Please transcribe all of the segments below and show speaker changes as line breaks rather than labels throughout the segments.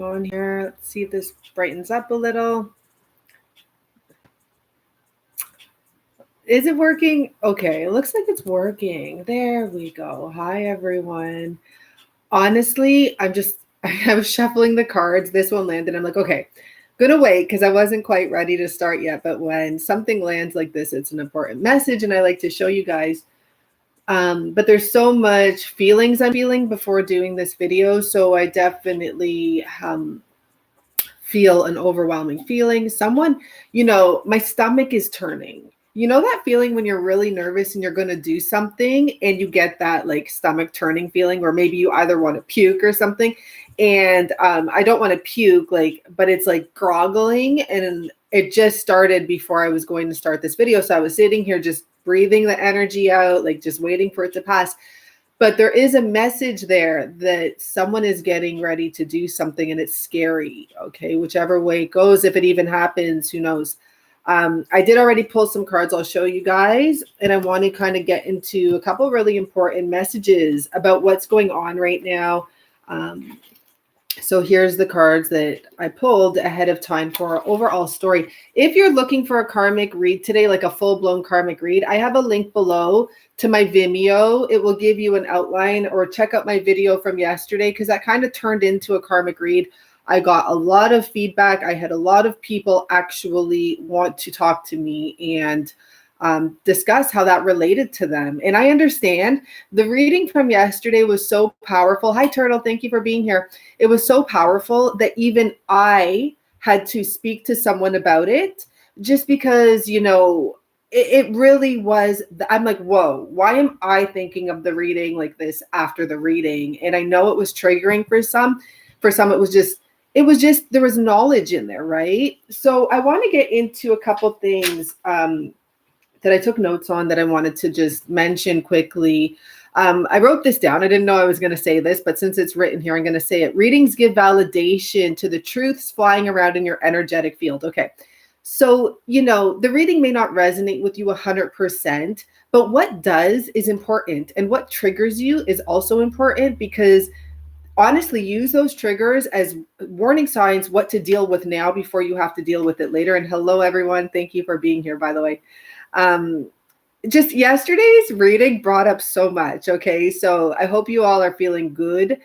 going on here? Let's see if this brightens up a little. Is it working? Okay, it looks like it's working. There we go. Hi, everyone. Honestly, I was shuffling the cards. This one landed. I'm like, okay, gonna wait because I wasn't quite ready to start yet. But when something lands like this, it's an important message, and I like to show you guys. But there's so much feelings I'm feeling before doing this video, so I definitely feel an overwhelming feeling. My stomach is turning. You know that feeling when you're really nervous and you're going to do something and you get that like stomach turning feeling, or maybe you either want to puke or something. And I don't want to puke, but it's like groggling. And it just started before I was going to start this video. So I was sitting here just breathing the energy out, like just waiting for it to pass. But there is a message there that someone is getting ready to do something and it's scary, okay? Whichever way it goes, if it even happens, who knows? I did already pull some cards I'll show you guys, and I want to kind of get into a couple really important messages about what's going on right now. So here's the cards that I pulled ahead of time for our overall story. If you're looking for a karmic read today, like a full-blown karmic read, I have a link below to my Vimeo. It will give you an outline, or check out my video from yesterday because that kind of turned into a karmic read. I got a lot of feedback. I had a lot of people actually want to talk to me and discuss how that related to them. And I understand the reading from yesterday was so powerful. Hi, Turtle. Thank you for being here. It was so powerful that even I had to speak to someone about it, just because, it really was. I'm like, whoa, why am I thinking of the reading like this after the reading? And I know it was triggering for some. For some, it was just there was knowledge in there, right? So I want to get into a couple things that I took notes on that I wanted to just mention quickly. I wrote this down. I didn't know I was going to say this, but since it's written here, I'm going to say it. Readings give validation to the truths flying around in your energetic field. Okay. So, the reading may not resonate with you 100%, but what does is important. And what triggers you is also important, because honestly, use those triggers as warning signs what to deal with now before you have to deal with it later. And hello, everyone. Thank you for being here, by the way. Just yesterday's reading brought up so much. Okay. So I hope you all are feeling good.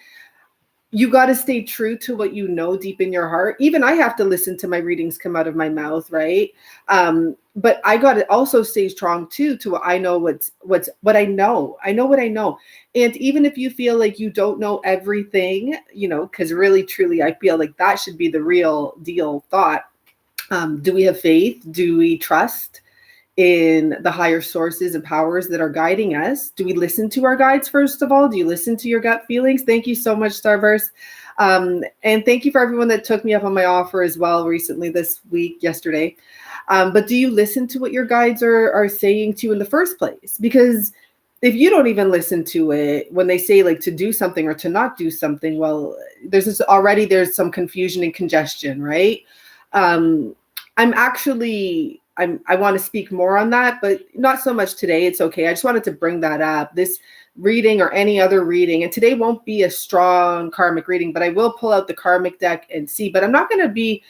You got to stay true to what you know deep in your heart. Even I have to listen to my readings come out of my mouth, right? But I got to also stay strong too to what I know, what I know. I know what I know. And even if you feel like you don't know everything, because really, truly, I feel like that should be the real deal thought. Do we have faith? Do we trust in the higher sources and powers that are guiding us? Do we listen to our guides, first of all? Do you listen to your gut feelings? Thank you so much, Starburst. And thank you for everyone that took me up on my offer as well recently, this week, yesterday. But do you listen to what your guides are saying to you in the first place? Because if you don't even listen to it when they say like to do something or to not do something, well, there's some confusion and congestion, right? I want to speak more on that, but not so much today. It's okay. I just wanted to bring that up. This reading or any other reading, and today won't be a strong karmic reading, but I will pull out the karmic deck and see. But I'm not going to be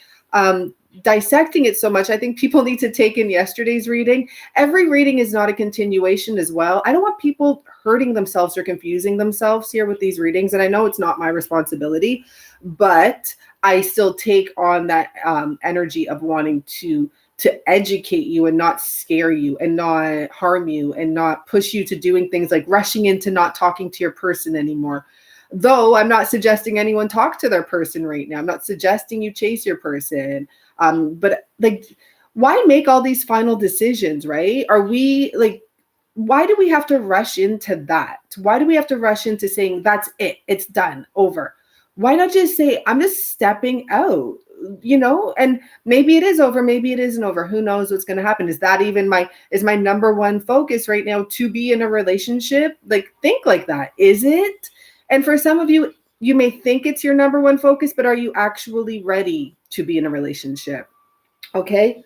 dissecting it so much. I think people need to take in yesterday's reading. Every reading is not a continuation as well. I don't want people hurting themselves or confusing themselves here with these readings. And I know it's not my responsibility, but I still take on that energy of wanting to educate you and not scare you and not harm you and not push you to doing things like rushing into not talking to your person anymore. Though I'm not suggesting anyone talk to their person right now. I'm not suggesting you chase your person. But like, why make all these final decisions, right? Why do we have to rush into that? Why do we have to rush into saying that's it? It's done, over. Why not just say, I'm just stepping out, and maybe it is over, maybe it isn't over. Who knows what's going to happen? Is that even my number one focus right now, to be in a relationship? Like, think like that. Is it? And for some of you, you may think it's your number one focus, but are you actually ready to be in a relationship? Okay.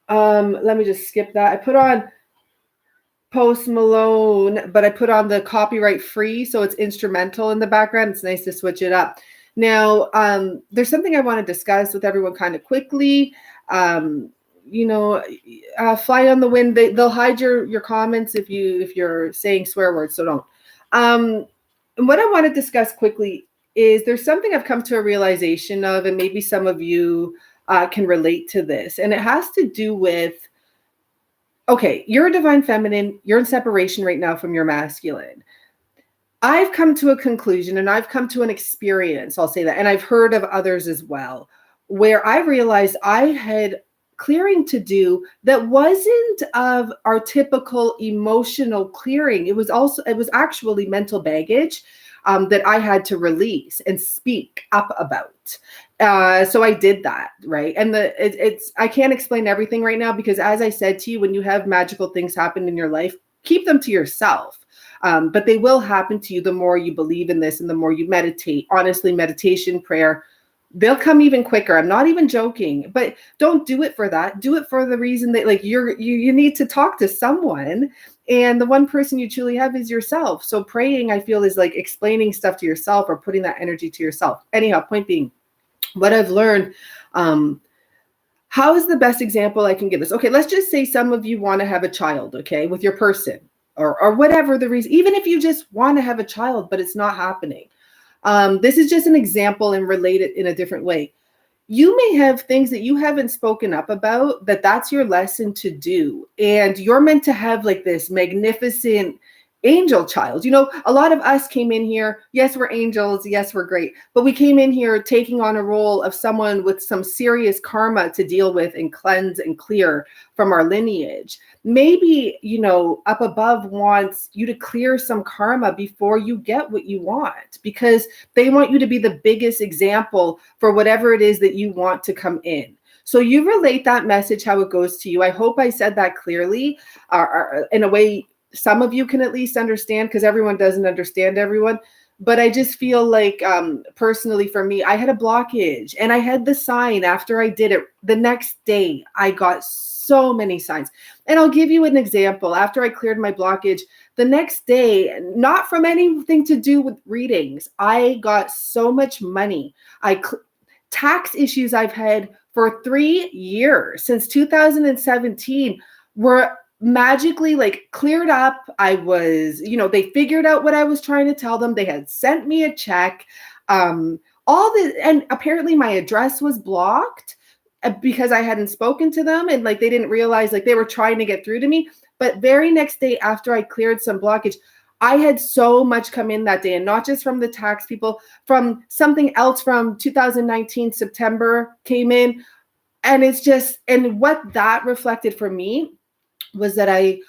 Let me just skip that. I put on Post Malone, but I put on the copyright free, so it's instrumental in the background. It's nice to switch it up. Now, there's something I want to discuss with everyone kind of quickly. Um, you know, fly on the wind. They'll hide your comments if you're saying swear words, so don't. And what I want to discuss quickly is there's something I've come to a realization of, and maybe some of you can relate to this, and it has to do with, okay, you're a divine feminine, you're in separation right now from your masculine. I've come to a conclusion and I've come to an experience, I'll say that, and I've heard of others as well, where I realized I had clearing to do that wasn't of our typical emotional clearing. It was actually mental baggage that I had to release and speak up about. So I did that, right? And it's I can't explain everything right now because, as I said to you, when you have magical things happen in your life, keep them to yourself. But they will happen to you the more you believe in this and the more you meditate. Honestly, meditation, prayer, they'll come even quicker. I'm not even joking, but don't do it for that. Do it for the reason that, like, you need to talk to someone, and the one person you truly have is yourself. So praying, I feel, is like explaining stuff to yourself or putting that energy to yourself. Anyhow, point being, what I've learned, how is the best example I can give this? Okay, let's just say some of you want to have a child, okay, with your person, or whatever the reason, even if you just want to have a child, but it's not happening. This is just an example and relate it in a different way. You may have things that you haven't spoken up about, that's your lesson to do. And you're meant to have like this magnificent angel child. You know, a lot of us came in here. Yes, we're angels. Yes, we're great. But we came in here taking on a role of someone with some serious karma to deal with and cleanse and clear from our lineage. Maybe, you know, up above wants you to clear some karma before you get what you want, because they want you to be the biggest example for whatever it is that you want to come in. So you relate that message, how it goes to you. I hope I said that clearly, in a way some of you can at least understand, because everyone doesn't understand everyone. But I just feel like, personally for me, I had a blockage, and I had the sign after I did it. The next day, I got so many signs. And I'll give you an example. After I cleared my blockage, the next day, not from anything to do with readings, I got so much money. Tax issues I've had for 3 years, since 2017, were magically like cleared up. I was, you know, they figured out what I was trying to tell them. They had sent me a check. All this, and apparently my address was blocked because I hadn't spoken to them, and like they didn't realize, like they were trying to get through to me. But very next day after I cleared some blockage, I had so much come in that day, and not just from the tax people, from something else from 2019 September came in. And it's just, and what that reflected for me was that I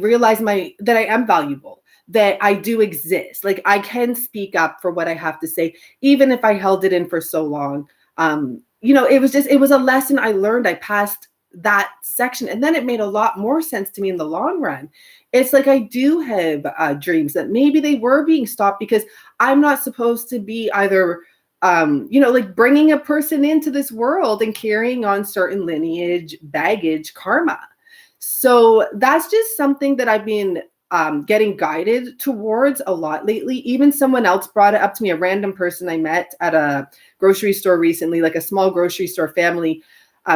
realized that I am valuable, that I do exist. Like I can speak up for what I have to say, even if I held it in for so long. You know, it was a lesson I learned. I passed that section, and then it made a lot more sense to me in the long run. It's like I do have dreams that maybe they were being stopped because I'm not supposed to be either, you know, like bringing a person into this world and carrying on certain lineage, baggage, karma. So that's just something that I've been getting guided towards a lot lately. Even someone else brought it up to me, a random person I met at a grocery store recently, like a small grocery store family.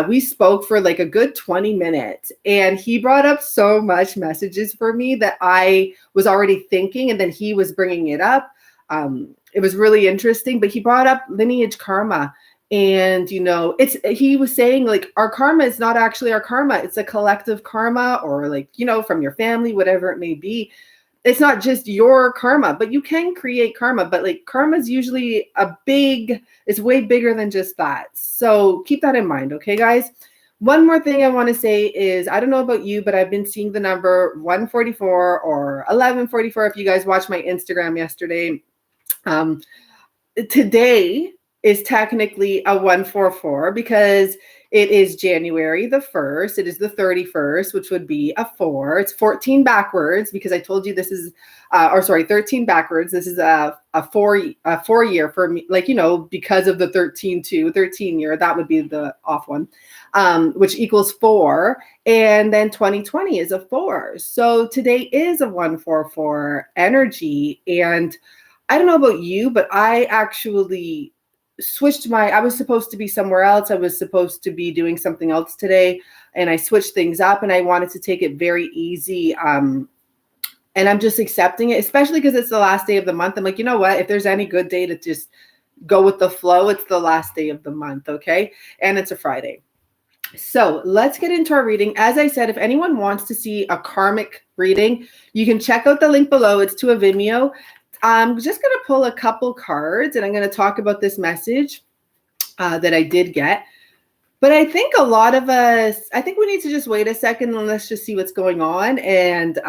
We spoke for like a good 20 minutes, and he brought up so much messages for me that I was already thinking, and then he was bringing it up. It was really interesting, but he brought up lineage karma. And, you know, he was saying like our karma is not actually our karma. It's a collective karma, or like, you know, from your family, whatever it may be. It's not just your karma, but you can create karma. But like karma is usually it's way bigger than just that. So keep that in mind. Okay, guys. One more thing I want to say is, I don't know about you, but I've been seeing the number 144 or 1144. If you guys watched my Instagram yesterday, today is technically a 144 because it is January the 1st. It is the 31st, which would be a 4. It's 14 backwards because I told you this is, 13 backwards. This is a 4 year for me, like, you know, because of the 13 year, that would be the off one, which equals 4. And then 2020 is a 4. So today is a 144 energy. And I don't know about you, but I actually I was supposed to be somewhere else. I was supposed to be doing something else today. And I switched things up and I wanted to take it very easy. And I'm just accepting it, especially because it's the last day of the month. I'm like, you know what? If there's any good day to just go with the flow, it's the last day of the month. Okay. And it's a Friday. So let's get into our reading. As I said, if anyone wants to see a karmic reading, you can check out the link below. It's to a Vimeo. I'm just going to pull a couple cards and I'm going to talk about this message that I did get. But I think a lot of us, I think we need to just wait a second and let's just see what's going on and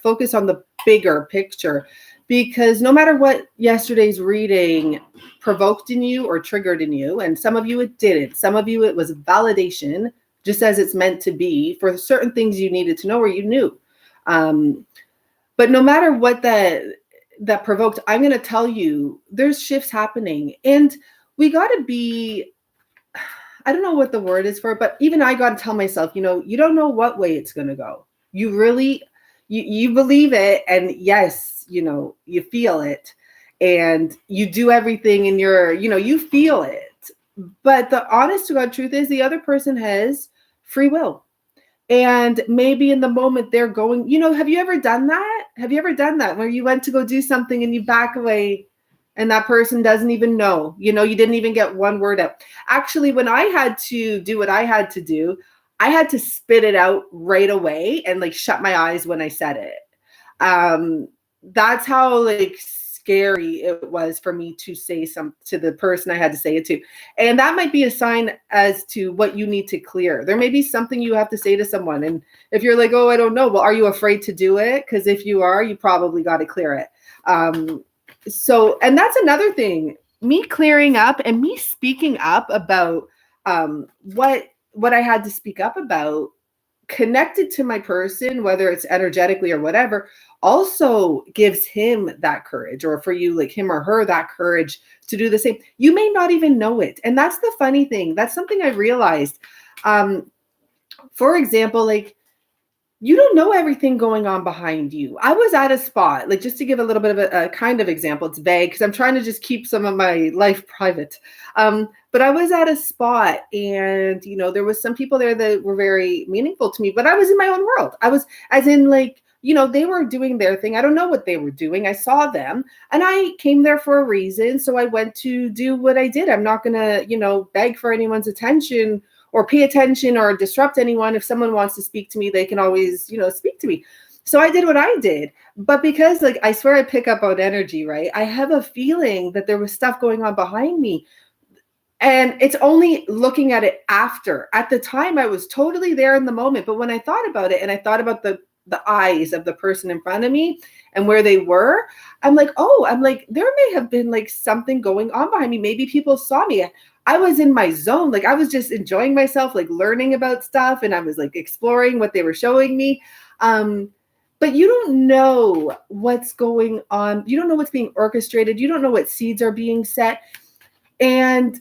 focus on the bigger picture. Because no matter what yesterday's reading provoked in you or triggered in you, and some of you it didn't, some of you it was validation, just as it's meant to be for certain things you needed to know or you knew. But no matter what that provoked, I'm going to tell you there's shifts happening. And we got to be, I don't know what the word is for it, but even I got to tell myself, you don't know what way it's going to go. You really, you believe it. And yes, you feel it and you do everything in you feel it. But the honest to God truth is the other person has free will. And maybe in the moment they're going, have you ever done that? Have you ever done that where you went to go do something and you back away and that person doesn't even know, you didn't even get one word out. Actually, when I had to do what I had to do, I had to spit it out right away and like shut my eyes when I said it. That's how like scary it was for me to say something to the person I had to say it to. And that might be a sign as to what you need to clear. There may be something you have to say to someone. And if you're like, oh, I don't know, well, are you afraid to do it? Because if you are, you probably got to clear it. And that's another thing, me clearing up and me speaking up about what I had to speak up about connected to my person, whether it's energetically or whatever, also gives him that courage, or for you, like him or her, that courage to do the same. You may not even know it. And that's the funny thing. That's something I realized. For example, like, you don't know everything going on behind you. I was at a spot, like just to give a little bit of a kind of example, it's vague because I'm trying to just keep some of my life private. But I was at a spot and, there was some people there that were very meaningful to me, but I was in my own world. I was as in like, they were doing their thing. I don't know what they were doing. I saw them and I came there for a reason. So I went to do what I did. I'm not going to, beg for anyone's attention or pay attention or disrupt anyone. If someone wants to speak to me, they can always, speak to me. So I did what I did. But because like, I swear I pick up on energy, right? I have a feeling that there was stuff going on behind me. And it's only looking at it after. At the time, I was totally there in the moment. But when I thought about it and I thought about the eyes of the person in front of me and where they were, I'm like, there may have been like something going on behind me. Maybe people saw me. I was in my zone. Like I was just enjoying myself, like learning about stuff. And I was like exploring what they were showing me. But you don't know what's going on. You don't know what's being orchestrated. You don't know what seeds are being set. And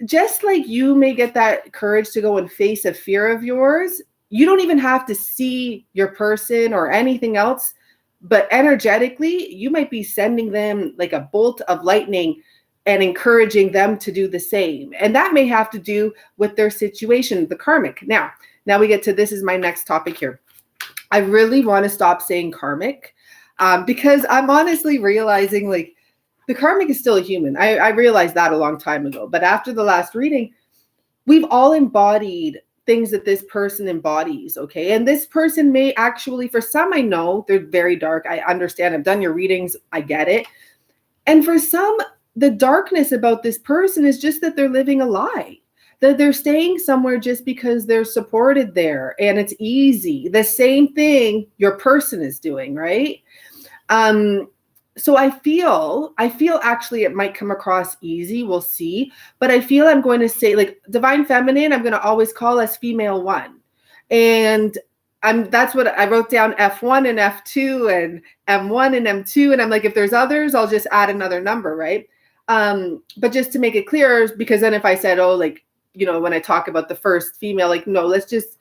just like you may get that courage to go and face a fear of yours, you don't even have to see your person or anything else. But energetically, you might be sending them like a bolt of lightning and encouraging them to do the same. And that may have to do with their situation, the karmic. Now we get to, this is my next topic here. I really want to stop saying karmic because I'm honestly realizing like the karmic is still a human. I realized that a long time ago. But after the last reading, we've all embodied things that this person embodies, okay? And this person may actually, for some I know, they're very dark. I understand. I've done your readings. I get it. And for some, the darkness about this person is just that they're living a lie, that they're staying somewhere just because they're supported there and it's easy. The same thing your person is doing, right? So I feel actually it might come across easy. We'll see. But I feel I'm going to say like divine feminine, I'm going to always call us female one. And that's what I wrote down, F1 and F2 and M1 and M2. And I'm like, if there's others, I'll just add another number, right? But just to make it clear, because then if I said, oh, like, when I talk about the first female, like, no, let's just,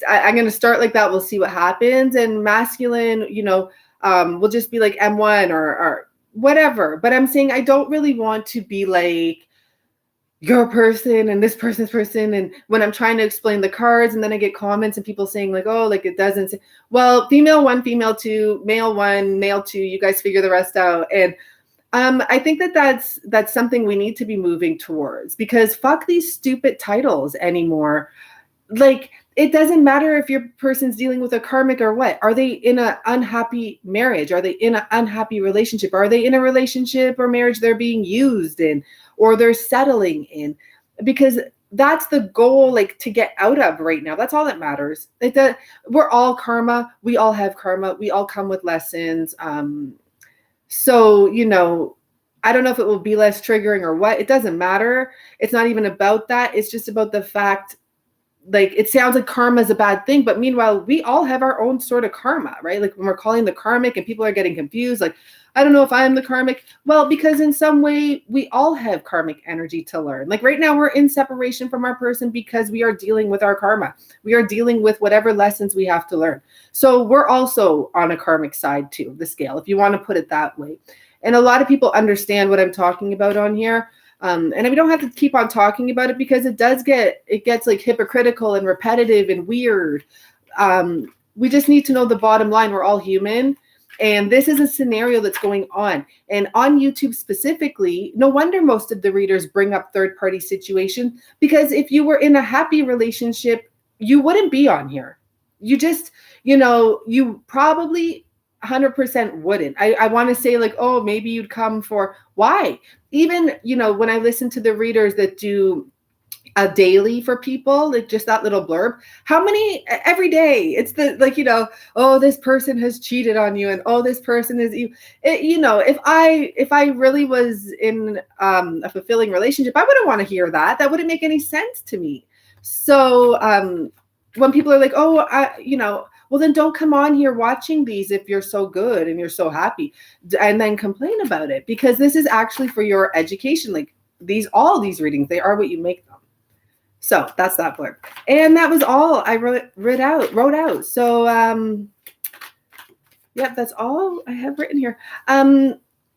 I'm going to start like that. We'll see what happens. And masculine, we'll just be like M1 or whatever. But I'm saying I don't really want to be like your person and this person's person. And when I'm trying to explain the cards, and then I get comments and people saying like, oh, like it doesn't say, well, female 1, female 2, male 1, male 2, you guys figure the rest out. And I think that's something we need to be moving towards, because fuck these stupid titles anymore. Like, it doesn't matter if your person's dealing with a karmic or what. Are they in an unhappy marriage? Are they in an unhappy relationship? Are they in a relationship or marriage they're being used in, or they're settling in? Because that's the goal, like, to get out of right now. That's all that matters. We're all karma. We all have karma. We all come with lessons. So, I don't know if it will be less triggering or what. It doesn't matter. It's not even about that. It's just about the fact, like, it sounds like karma is a bad thing, but meanwhile, we all have our own sort of karma, right? Like, when we're calling the karmic and people are getting confused, like, I don't know if I'm the karmic. Well, because in some way we all have karmic energy to learn. Like, right now we're in separation from our person because we are dealing with our karma. We are dealing with whatever lessons we have to learn. So we're also on a karmic side too, of the scale, if you want to put it that way. And a lot of people understand what I'm talking about on here. And we don't have to keep on talking about it, because it gets like hypocritical and repetitive and weird. We just need to know the bottom line. We're all human. And this is a scenario that's going on. And on YouTube specifically, no wonder most of the readers bring up third-party situation, because if you were in a happy relationship, you wouldn't be on here. You just, you probably 100% wouldn't. I want to say like, oh, maybe you'd come for why? Even, when I listen to the readers that do a daily for people, like just that little blurb, how many every day? It's the, like, oh, this person has cheated on you, and oh, this person is you. If I really was in a fulfilling relationship, I wouldn't want to hear that. That wouldn't make any sense to me. So when people are like, oh, well, then don't come on here watching these if you're so good and you're so happy, and then complain about it, because this is actually for your education. Like, all these readings, they are what you make them. So that's that blurb. And that was all I wrote out. So, yep, that's all I have written here.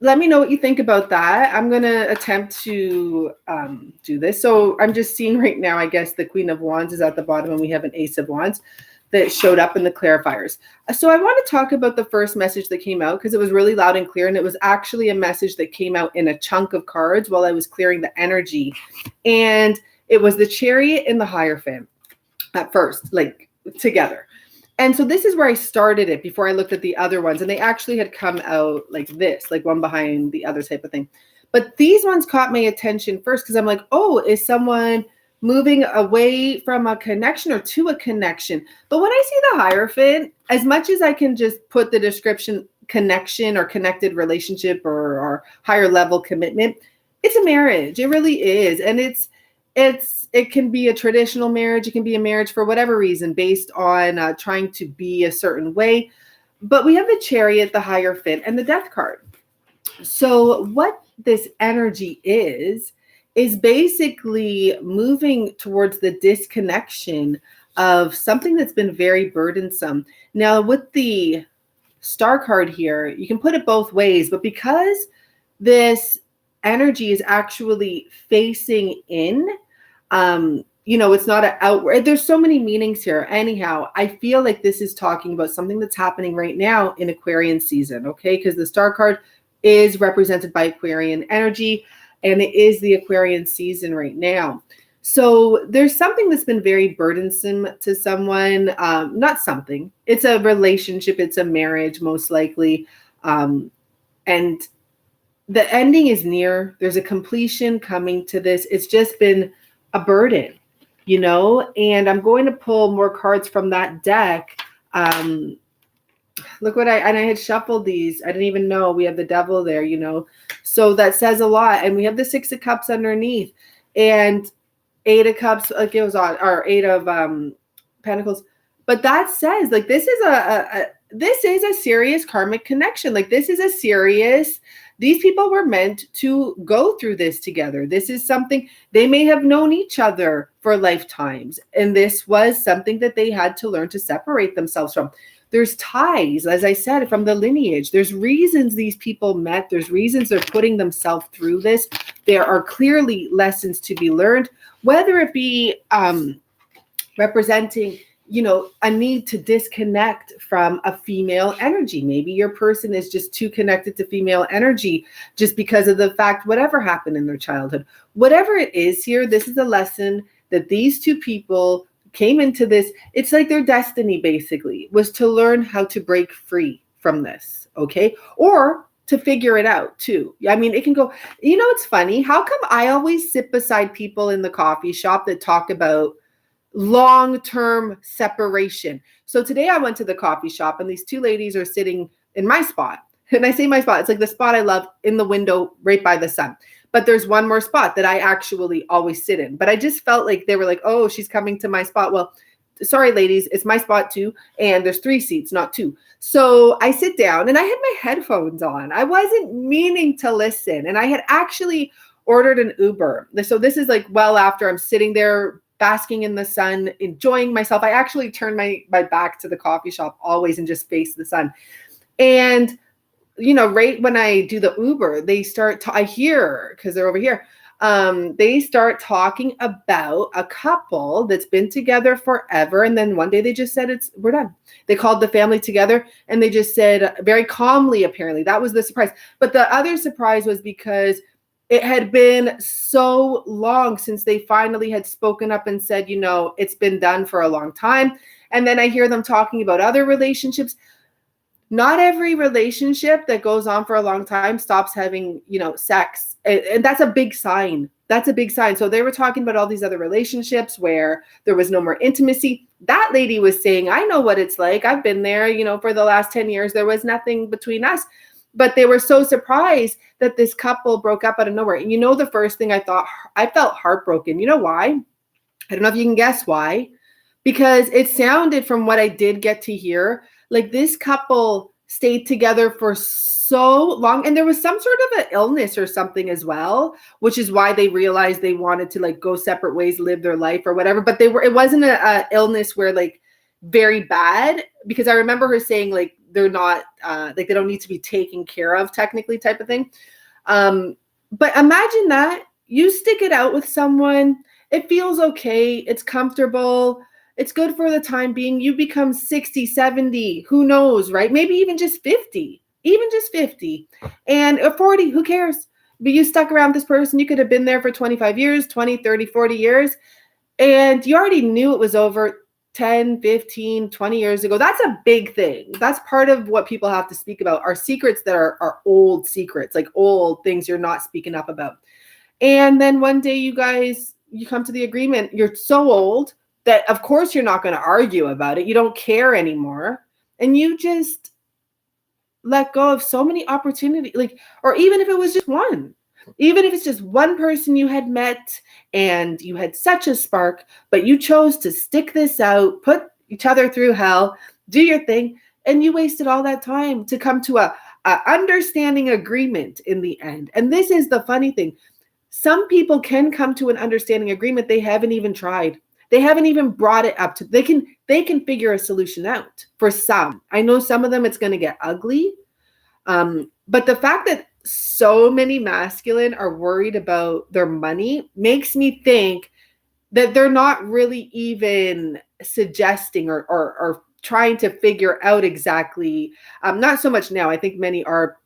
Let me know what you think about that. I'm going to attempt to do this. So I'm just seeing right now, I guess the Queen of Wands is at the bottom, and we have an Ace of Wands that showed up in the clarifiers. So I want to talk about the first message that came out, because it was really loud and clear, and it was actually a message that came out in a chunk of cards while I was clearing the energy. And it was the Chariot and the Hierophant at first, like together. And so this is where I started it before I looked at the other ones. And they actually had come out like this, like one behind the other type of thing. But these ones caught my attention first, because I'm like, oh, is someone moving away from a connection or to a connection? But when I see the Hierophant, as much as I can just put the description connection or connected relationship or higher level commitment, it's a marriage. It really is. And it can be a traditional marriage. It can be a marriage for whatever reason, based on trying to be a certain way. But we have the Chariot, the Hierophant, and the Death card. So what this energy is basically moving towards the disconnection of something that's been very burdensome. Now, with the Star card here, you can put it both ways, but because this energy is actually facing in, it's not an outward, there's so many meanings here. Anyhow, I feel like this is talking about something that's happening right now in Aquarian season, okay? Because the Star card is represented by Aquarian energy, and it is the Aquarian season right now. So there's something that's been very burdensome to someone. Not something. It's a relationship. It's a marriage, most likely. And the ending is near. There's a completion coming to this. It's just been a burden, and I'm going to pull more cards from that deck. Look what I had shuffled these. I didn't even know we have the Devil there, so that says a lot. And we have the Six of Cups underneath, and Eight of Cups goes on, or Eight of Pentacles. But that says, like, this is a serious karmic connection. Like, this is a serious, these people were meant to go through this together. This is something, they may have known each other for lifetimes, and this was something that they had to learn to separate themselves from. There's ties, as I said, from the lineage. There's reasons these people met. There's reasons they're putting themselves through this. There are clearly lessons to be learned, whether it be representing, a need to disconnect from a female energy. Maybe your person is just too connected to female energy just because of the fact, whatever happened in their childhood. Whatever it is here, this is a lesson that these two people came into this. It's like their destiny basically was to learn how to break free from this, okay? Or to figure it out too. I mean, it can go, it's funny. How come I always sit beside people in the coffee shop that talk about long-term separation? So today I went to the coffee shop and these two ladies are sitting in my spot. And I say my spot, it's like the spot I love, in the window right by the sun. But there's one more spot that I actually always sit in. But I just felt like they were like, oh, she's coming to my spot. Well, sorry, ladies, it's my spot too. And there's 3 seats, not 2. So I sit down and I had my headphones on. I wasn't meaning to listen. And I had actually ordered an Uber. So this is like well after I'm sitting there basking in the sun, enjoying myself. I actually turn my back to the coffee shop always and just face the sun. And right when I do the Uber, they start I hear, because they're over here, they start talking about a couple that's been together forever. And then one day they just said, we're done. They called the family together and they just said very calmly, apparently. That was the surprise. But the other surprise was because it had been so long since they finally had spoken up and said, it's been done for a long time. And then I hear them talking about other relationships. Not every relationship that goes on for a long time stops having, sex. And that's a big sign. That's a big sign. So they were talking about all these other relationships where there was no more intimacy. That lady was saying, I know what it's like. I've been there, for the last 10 years, there was nothing between us. But they were so surprised that this couple broke up out of nowhere. And the first thing I felt heartbroken. You know why? I don't know if you can guess why. Because it sounded, from what I did get to hear, like this couple stayed together for so long. And there was some sort of an illness or something as well, which is why they realized they wanted to go separate ways, live their life or whatever. But it wasn't a illness where very bad, because I remember her saying they're not they don't need to be taken care of technically, type of thing. But imagine that you stick it out with someone. It feels okay. It's comfortable. It's good for the time being. You become 60, 70, who knows, right? Maybe even just 50, and 40, who cares? But you stuck around this person. You could have been there for 25 years, 20, 30, 40 years. And you already knew it was over 10, 15, 20 years ago. That's a big thing. That's part of what people have to speak about, are secrets that are old secrets, old things you're not speaking up about. And then one day you come to the agreement. You're so old that of course you're not going to argue about it. You don't care anymore. And you just let go of so many opportunities, or even if it was just one, even if it's just one person you had met and you had such a spark, but you chose to stick this out, put each other through hell, do your thing. And you wasted all that time to come to a understanding agreement in the end. And this is the funny thing. Some people can come to an understanding agreement. They haven't even tried. They haven't even brought it up to, they can figure a solution out for some. I know some of them it's going to get ugly. But the fact that so many masculine are worried about their money makes me think that they're not really even suggesting or trying to figure out exactly, not so much now. I think many are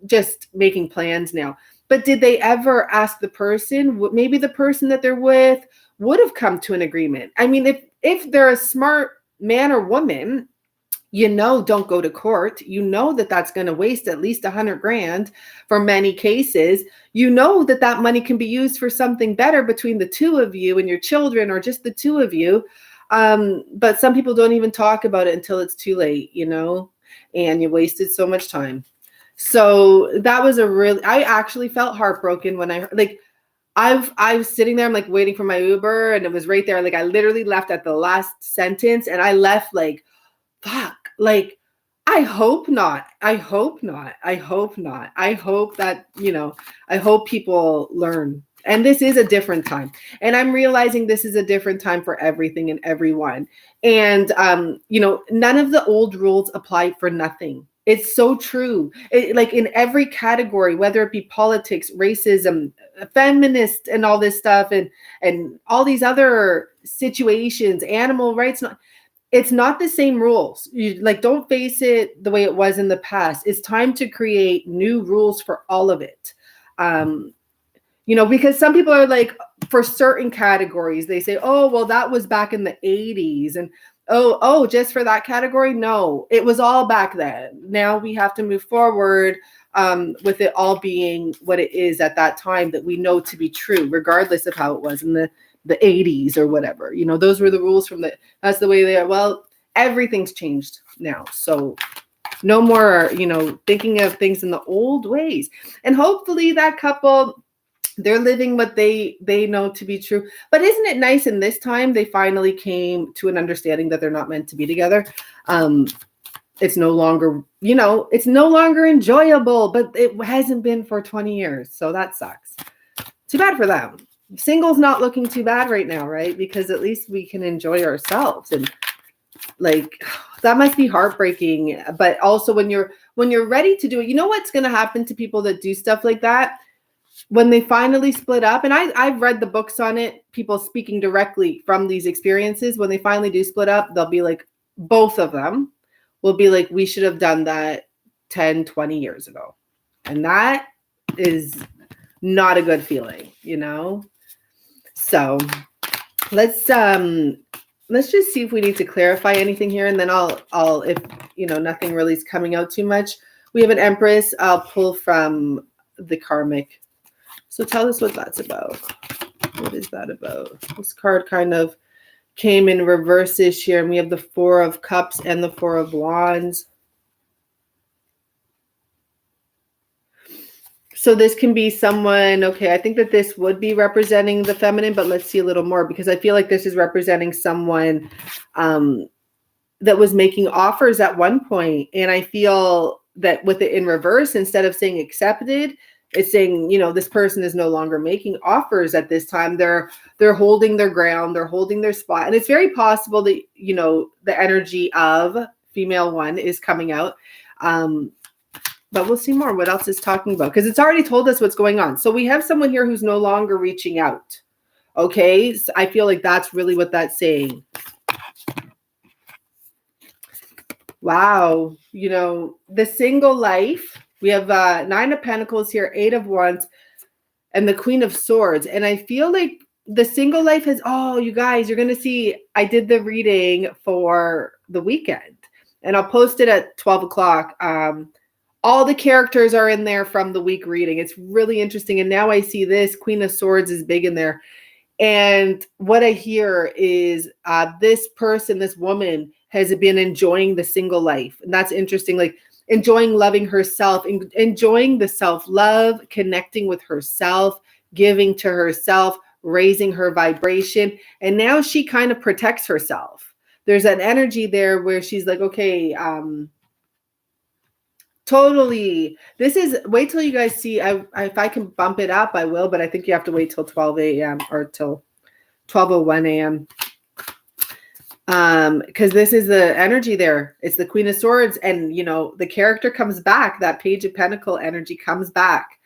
just making plans now. But did they ever ask the person, maybe the person that they're with would have come to an agreement? I mean, if they're a smart man or woman, don't go to court. That's going to waste at least $100,000 for many cases. That money can be used for something better between the two of you and your children, or just the two of you. But some people don't even talk about it until it's too late, and you wasted so much time. So that was I actually felt heartbroken when I was sitting there, I'm waiting for my Uber, and it was right there. I literally left at the last sentence, and I left fuck, I hope not. I hope not. I hope not. I hope that, I hope people learn. And this is a different time. And I'm realizing this is a different time for everything and everyone. And, none of the old rules apply for nothing. It's so true. Like in every category, whether it be politics, racism, feminist, and all this stuff, and all these other situations, animal rights, it's not the same rules. Don't face it the way it was in the past. It's time to create new rules for all of it. Because some people are like, for certain categories, they say, oh, well, that was back in the 80s. And just for that category? No, it was all back then. Now we have to move forward with it all being what it is at that time that we know to be true, regardless of how it was in the 80s or whatever. Those were the rules that's the way they are. Well, everything's changed now. So no more, thinking of things in the old ways. And hopefully that couple, they're living what they know to be true. But isn't it nice in this time they finally came to an understanding that they're not meant to be together? It's no longer, it's no longer enjoyable, but it hasn't been for 20 years. So that sucks. Too bad for them. Single's not looking too bad right now, right? Because at least we can enjoy ourselves. And that must be heartbreaking. But also when you're ready to do it, what's going to happen to people that do stuff like that? When they finally split up, and I've read the books on it, people speaking directly from these experiences, when they finally do split up, they'll be like, both of them will be like, we should have done that 10, 20 years ago. And that is not a good feeling, So let's just see if we need to clarify anything here. And then I'll if, nothing really is coming out too much. We have an Empress. I'll pull from the karmic. So tell us what that's about. What is that about? This card kind of came in reverse-ish here, and we have the Four of Cups and the Four of Wands. So this can be someone, okay, I think that this would be representing the feminine, but let's see a little more, because I feel like this is representing someone that was making offers at one point. And I feel that with it in reverse, instead of saying accepted, it's saying, this person is no longer making offers at this time. They're holding their ground. They're holding their spot. And it's very possible that, the energy of female one is coming out. But we'll see more what else it's talking about, because it's already told us what's going on. So we have someone here who's no longer reaching out. Okay. So I feel like that's really what that's saying. Wow. The single life. We have Nine of Pentacles here, Eight of Wands, and the Queen of Swords. And I feel like the single life has, you guys, you're going to see, I did the reading for the weekend, and I'll post it at 12 o'clock. All the characters are in there from the week reading. It's really interesting. And now I see this Queen of Swords is big in there. And what I hear is this person, this woman, has been enjoying the single life. And that's interesting. Like, enjoying loving herself, enjoying the self-love, connecting with herself, giving to herself, raising her vibration. And now she kind of protects herself. There's an energy there where she's like, okay, totally. This is, wait till you guys see, if I can bump it up, I will, but I think you have to wait till 12 a.m. or till 12:01 a.m. Because this is the energy there. It's the Queen of Swords, and the character comes back. That Page of Pentacle energy comes back.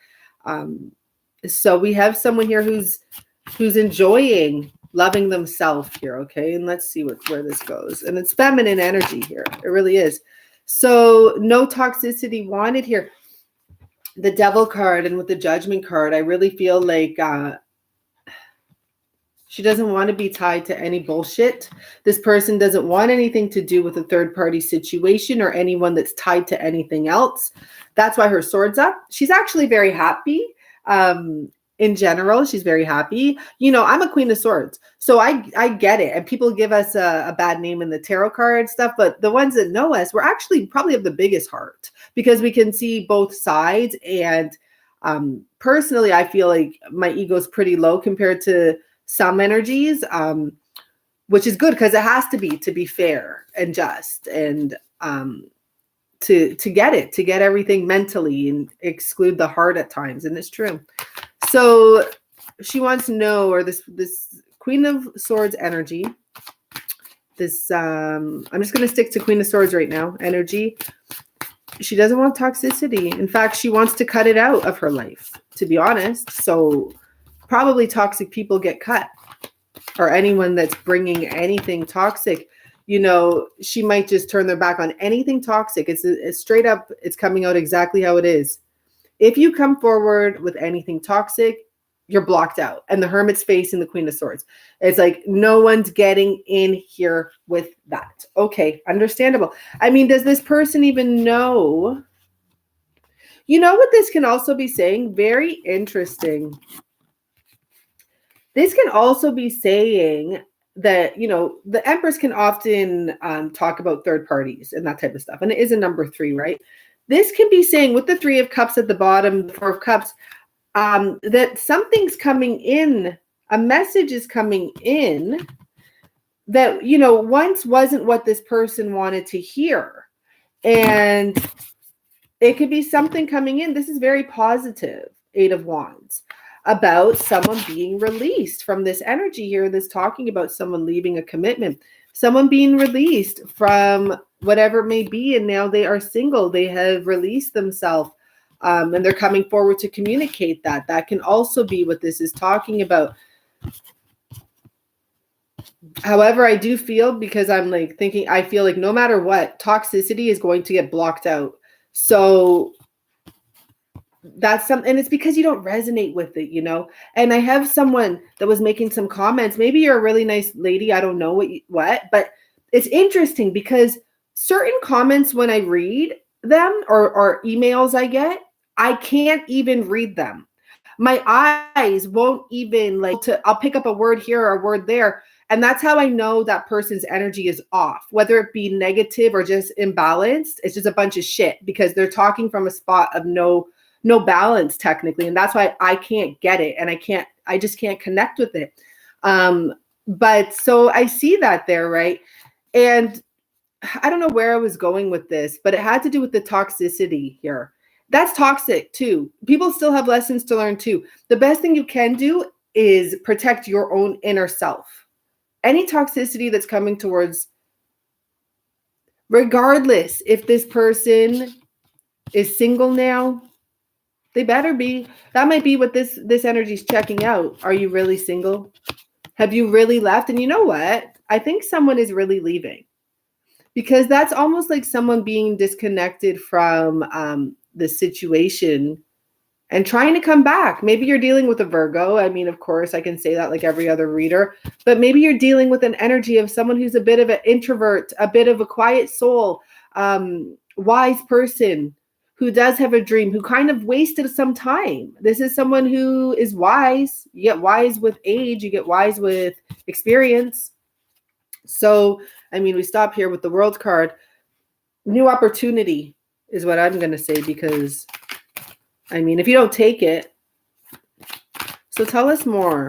So we have someone here who's enjoying loving themselves here. Okay, and let's see where this goes. And it's feminine energy here. It really is. So no toxicity wanted here. The Devil card, and with the Judgment card, I really feel like she doesn't want to be tied to any bullshit. This person doesn't want anything to do with a third-party situation or anyone that's tied to anything else. That's why her sword's up. She's actually very happy. In general, she's very happy. I'm a Queen of Swords, so I get it. And people give us a bad name in the tarot card stuff, but the ones that know us, we're actually probably have the biggest heart, because we can see both sides. And personally, I feel like my ego's pretty low compared to some energies, which is good, because it has to be fair and just, and to get everything mentally and exclude the heart at times. And it's true. So she wants to know, or this Queen of Swords energy, this I'm just going to stick to Queen of Swords right now energy. She doesn't want toxicity. In fact, she wants to cut it out of her life, to be honest. So probably toxic people get cut, or anyone that's bringing anything toxic. You know, she might just turn their back on anything toxic. It's straight up, it's coming out exactly how it is. If you come forward with anything toxic, you're blocked out. And the Hermit's facing the Queen of Swords. It's like, no one's getting in here with that. Okay, understandable. I mean, does this person even know? You know what this can also be saying? Very interesting. This can also be saying that, you know, the Empress can often talk about third parties and that type of stuff. And it is a number 3, right? This can be saying with the 3 of Cups at the bottom, the 4 of Cups, that something's coming in, a message is coming in that, you know, once wasn't what this person wanted to hear. And it could be something coming in. This is very positive, 8 of Wands, about someone being released from this energy here. This talking about someone leaving a commitment, someone being released from whatever it may be. And now they are single. They have released themselves. And they're coming forward to communicate that. That can also be what this is talking about. However, I do feel, because I'm like thinking, I feel like no matter what, toxicity is going to get blocked out. So that's something, and it's because you don't resonate with it, you know. And I have someone that was making some comments. Maybe you're a really nice lady. I don't know what, but it's interesting because certain comments, when I read them, or emails I get, I can't even read them. My eyes won't even I'll pick up a word here or a word there. And that's how I know that person's energy is off, whether it be negative or just imbalanced. It's just a bunch of shit, because they're talking from a spot of no balance technically. And that's why I can't get it. And I just can't connect with it. But so I see that there, right? And I don't know where I was going with this, but it had to do with the toxicity here. That's toxic too. People still have lessons to learn too. The best thing you can do is protect your own inner self. Any toxicity that's coming towards, regardless if this person is single now, they better be. That might be what this energy is checking out. Are you really single? Have you really left? And you know what? I think someone is really leaving, because that's almost like someone being disconnected from the situation and trying to come back. Maybe you're dealing with a Virgo. I mean, of course, I can say that like every other reader, but maybe you're dealing with an energy of someone who's a bit of an introvert, a bit of a quiet soul, wise person who does have a dream, who kind of wasted some time. This is someone who is wise. You get wise with age, you get wise with experience. So, I mean, we stop here with the World card. New opportunity is what I'm going to say, because, I mean, if you don't take it. So tell us more.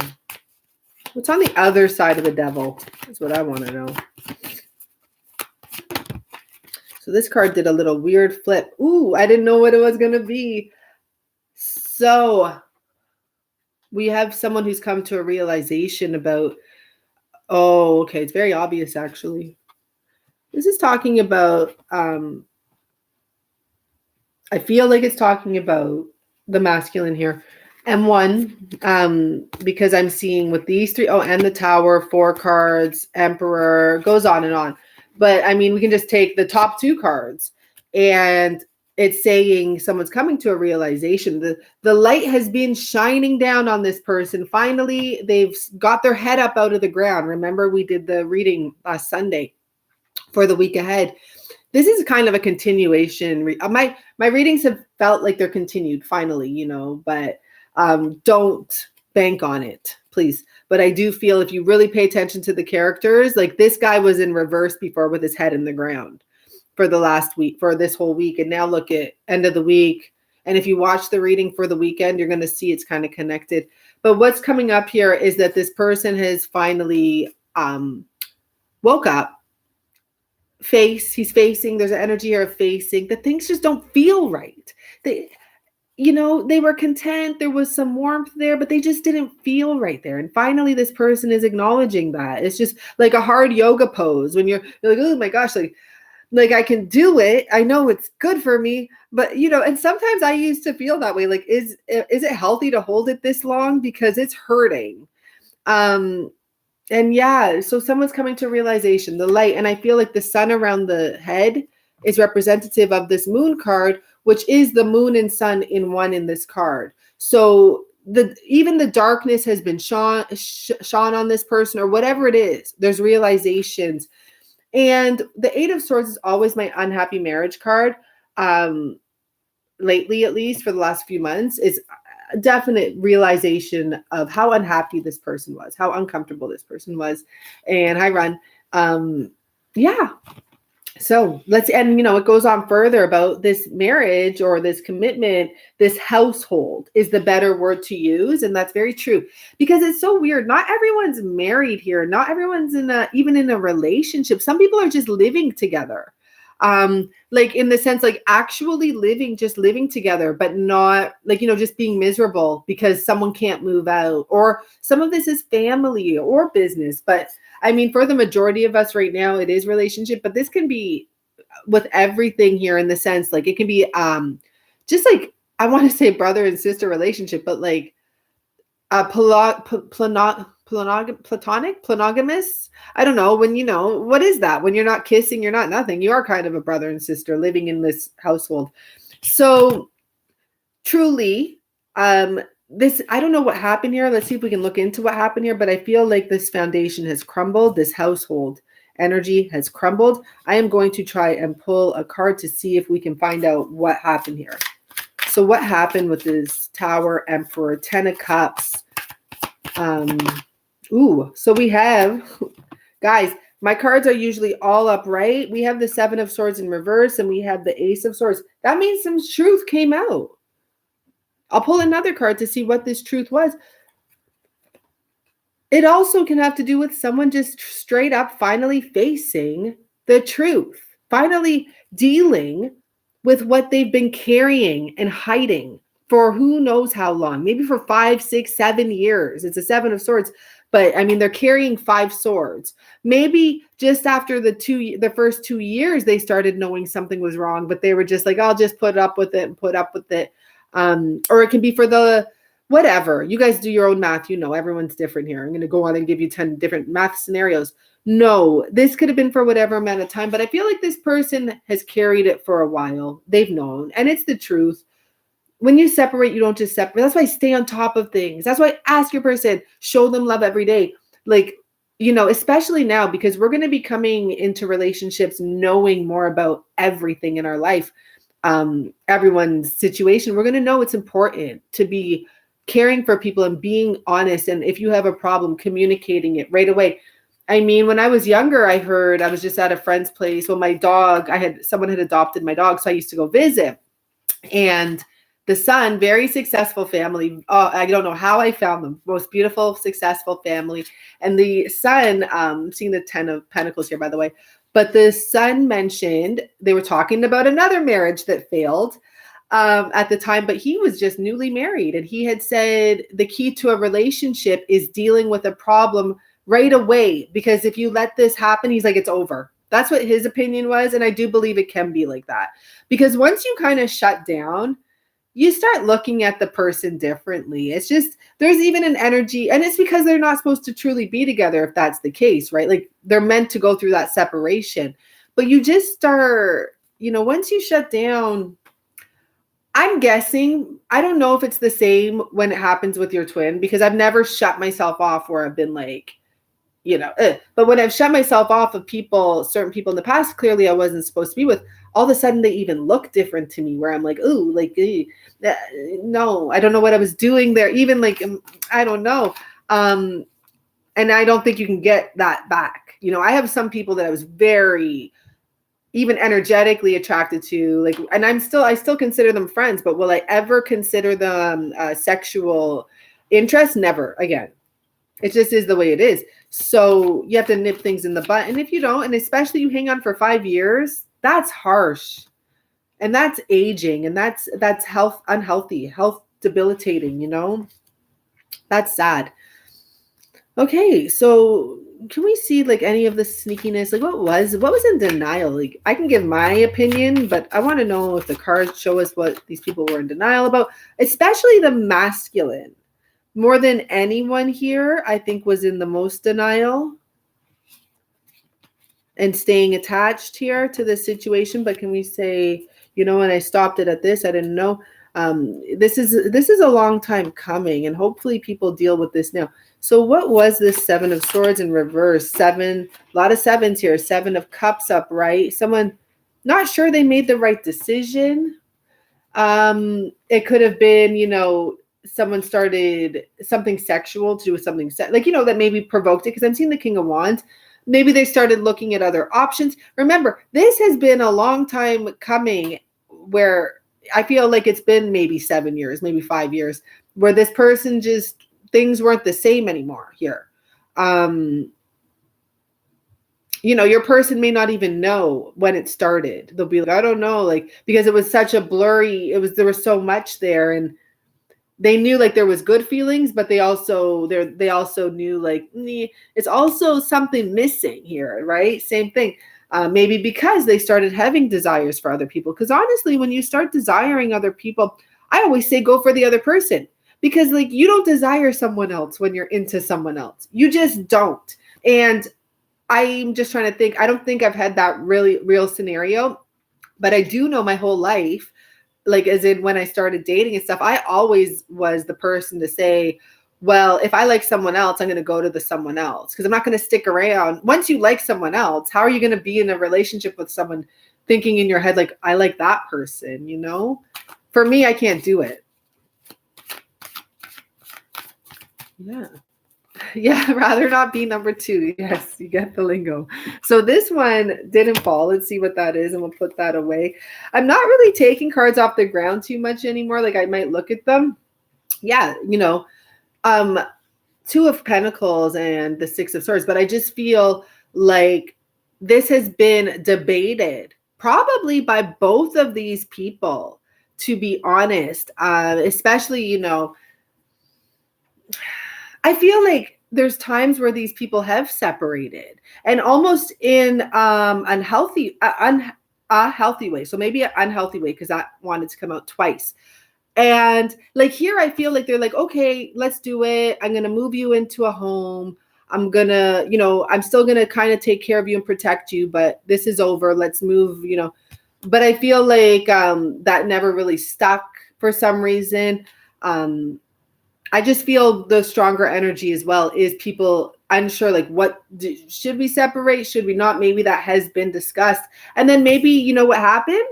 What's on the other side of the devil is what I want to know. So this card did a little weird flip. Ooh, I didn't know what it was going to be. So we have someone who's come to a realization about, oh, okay, it's very obvious actually. This is talking about, I feel like it's talking about the masculine here. M1, because I'm seeing with these 3, and the Tower, 4 cards, Emperor, goes on and on. But I mean, we can just take the top 2 cards, and it's saying someone's coming to a realization. The light has been shining down on this person. Finally, they've got their head up out of the ground. Remember, we did the reading last Sunday for the week ahead. This is kind of a continuation. My readings have felt like they're continued finally, you know, but don't bank on it, please. But I do feel if you really pay attention to the characters, like this guy was in reverse before with his head in the ground for the last week, for this whole week. And now look at end of the week. And if you watch the reading for the weekend, you're going to see it's kind of connected. But what's coming up here is that this person has finally woke up. He's facing, there's an energy here of facing, that things just don't feel right. they were content. There was some warmth there, but they just didn't feel right there. And finally, this person is acknowledging that. It's just like a hard yoga pose when you're like, oh my gosh, like I can do it. I know it's good for me, but and sometimes I used to feel that way. Like, is it healthy to hold it this long? Because it's hurting. And yeah, so someone's coming to realization, the light, and I feel like the sun around the head is representative of this moon card, which is the moon and sun in one in this card. So even the darkness has been shone on this person, or whatever it is. There's realizations. And the Eight of Swords is always my unhappy marriage card. Lately, at least for the last few months, is a definite realization of how unhappy this person was, how uncomfortable this person was. And hi, Run. Yeah. So and it goes on further about this marriage or this commitment, this household is the better word to use. And that's very true, because it's so weird. Not everyone's married here. Not everyone's even in a relationship. Some people are just living together. Like in the sense, like actually just living together, but not like, just being miserable because someone can't move out, or some of this is family or business. But I mean, for the majority of us right now, it is relationship, but this can be with everything here, in the sense, like it can be, just like, I want to say brother and sister relationship, but like a platonic, monogamous. I don't know, when, what is that? When you're not kissing, you're not nothing. You are kind of a brother and sister living in this household. So truly, I don't know what happened here. Let's see if we can look into what happened here. But I feel like this foundation has crumbled. This household energy has crumbled. I am going to try and pull a card to see if we can find out what happened here. So what happened with this Tower, Emperor, 10 of Cups? So we have, guys, my cards are usually all upright. We have the 7 of Swords in reverse, and we have the Ace of Swords. That means some truth came out. I'll pull another card to see what this truth was. It also can have to do with someone just straight up finally facing the truth, finally dealing with what they've been carrying and hiding for who knows how long, maybe for 5, 6, 7 years. It's a 7 of Swords, but I mean, they're carrying 5 swords. Maybe just after the first 2 years, they started knowing something was wrong, but they were just like, I'll just put up with it and put up with it. Or it can be for the whatever. You guys do your own math. Everyone's different here. I'm going to go on and give you 10 different math scenarios. No, this could have been for whatever amount of time, but I feel like this person has carried it for a while. They've known, and it's the truth. When you separate, you don't just separate. That's why I stay on top of things. That's why I ask your person, show them love every day. Like, especially now, because we're going to be coming into relationships knowing more about everything in our life. Everyone's situation, we're going to know it's important to be caring for people and being honest. And if you have a problem, communicating it right away. I mean, when I was younger, I was just at a friend's place. Well, my dog, someone had adopted my dog. So I used to go visit, and the son, very successful family. I don't know how I found them. Most beautiful, successful family. And the son, I'm seeing the 10 of Pentacles here, by the way. But the son mentioned they were talking about another marriage that failed at the time, but he was just newly married. And he had said the key to a relationship is dealing with a problem right away, because if you let this happen, he's like, it's over. That's what his opinion was. And I do believe it can be like that, because once you kind of shut down, you start looking at the person differently. It's just, there's even an energy, and it's because they're not supposed to truly be together if that's the case, right? Like, they're meant to go through that separation. But you just start, once you shut down, I'm guessing, I don't know if it's the same when it happens with your twin, because I've never shut myself off where I've been like, but when I've shut myself off of certain people in the past, clearly I wasn't supposed to be with, all of a sudden they even look different to me, where I'm like, ooh, like, no, I don't know what I was doing there. Even like, I don't know. And I don't think you can get that back. I have some people that I was very, even energetically attracted to, like, and I still consider them friends, but will I ever consider them sexual interest? Never again. It just is the way it is. So you have to nip things in the butt. And if you don't, and especially you hang on for 5 years, that's harsh. And that's aging, and that's health unhealthy, health debilitating, That's sad. Okay, so can we see like any of the sneakiness? Like what was in denial? Like I can give my opinion, but I want to know if the cards show us what these people were in denial about, especially the masculine. More than anyone here, I think was in the most denial and staying attached here to the situation. But can we say, when I stopped it at this, I didn't know. This is a long time coming, and hopefully people deal with this now. So what was this Seven of Swords in reverse? A lot of sevens here. Seven of Cups upright. Someone not sure they made the right decision. It could have been, someone started something sexual to do with something that maybe provoked it, because I'm seeing the King of Wands. Maybe they started looking at other options. Remember, this has been a long time coming, where I feel like it's been maybe 7 years, maybe 5 years, where this person just, things weren't the same anymore here. Your person may not even know when it started. They'll be like, I don't know, like, because it was such a blurry, there was so much there, and they knew like there was good feelings, but they also knew like it's also something missing here, right? Same thing. Maybe because they started having desires for other people. Because honestly, when you start desiring other people, I always say go for the other person, because like you don't desire someone else when you're into someone else. You just don't. And I'm just trying to think. I don't think I've had that really real scenario, but I do know my whole life, like as in when I started dating and stuff, I always was the person to say, well, if I like someone else, I'm going to go to the someone else, because I'm not going to stick around. Once you like someone else, how are you going to be in a relationship with someone thinking in your head, like, I like that person, For me, I can't do it. Yeah. Yeah, rather not be number 2. Yes, you get the lingo. So this one didn't fall. Let's see what that is, and we'll put that away. I'm not really taking cards off the ground too much anymore. Like I might look at them. Yeah, 2 of Pentacles and the 6 of Swords, but I just feel like this has been debated probably by both of these people, to be honest. Especially, I feel like there's times where these people have separated, and almost in unhealthy way. So maybe an unhealthy way, because I wanted to come out twice. And like here, I feel like they're like, okay, let's do it. I'm going to move you into a home. I'm going to, I'm still going to kind of take care of you and protect you, but this is over. Let's move, but I feel like that never really stuck for some reason. I just feel the stronger energy as well is people unsure, like, should we separate? Should we not? Maybe that has been discussed. And then maybe, what happened?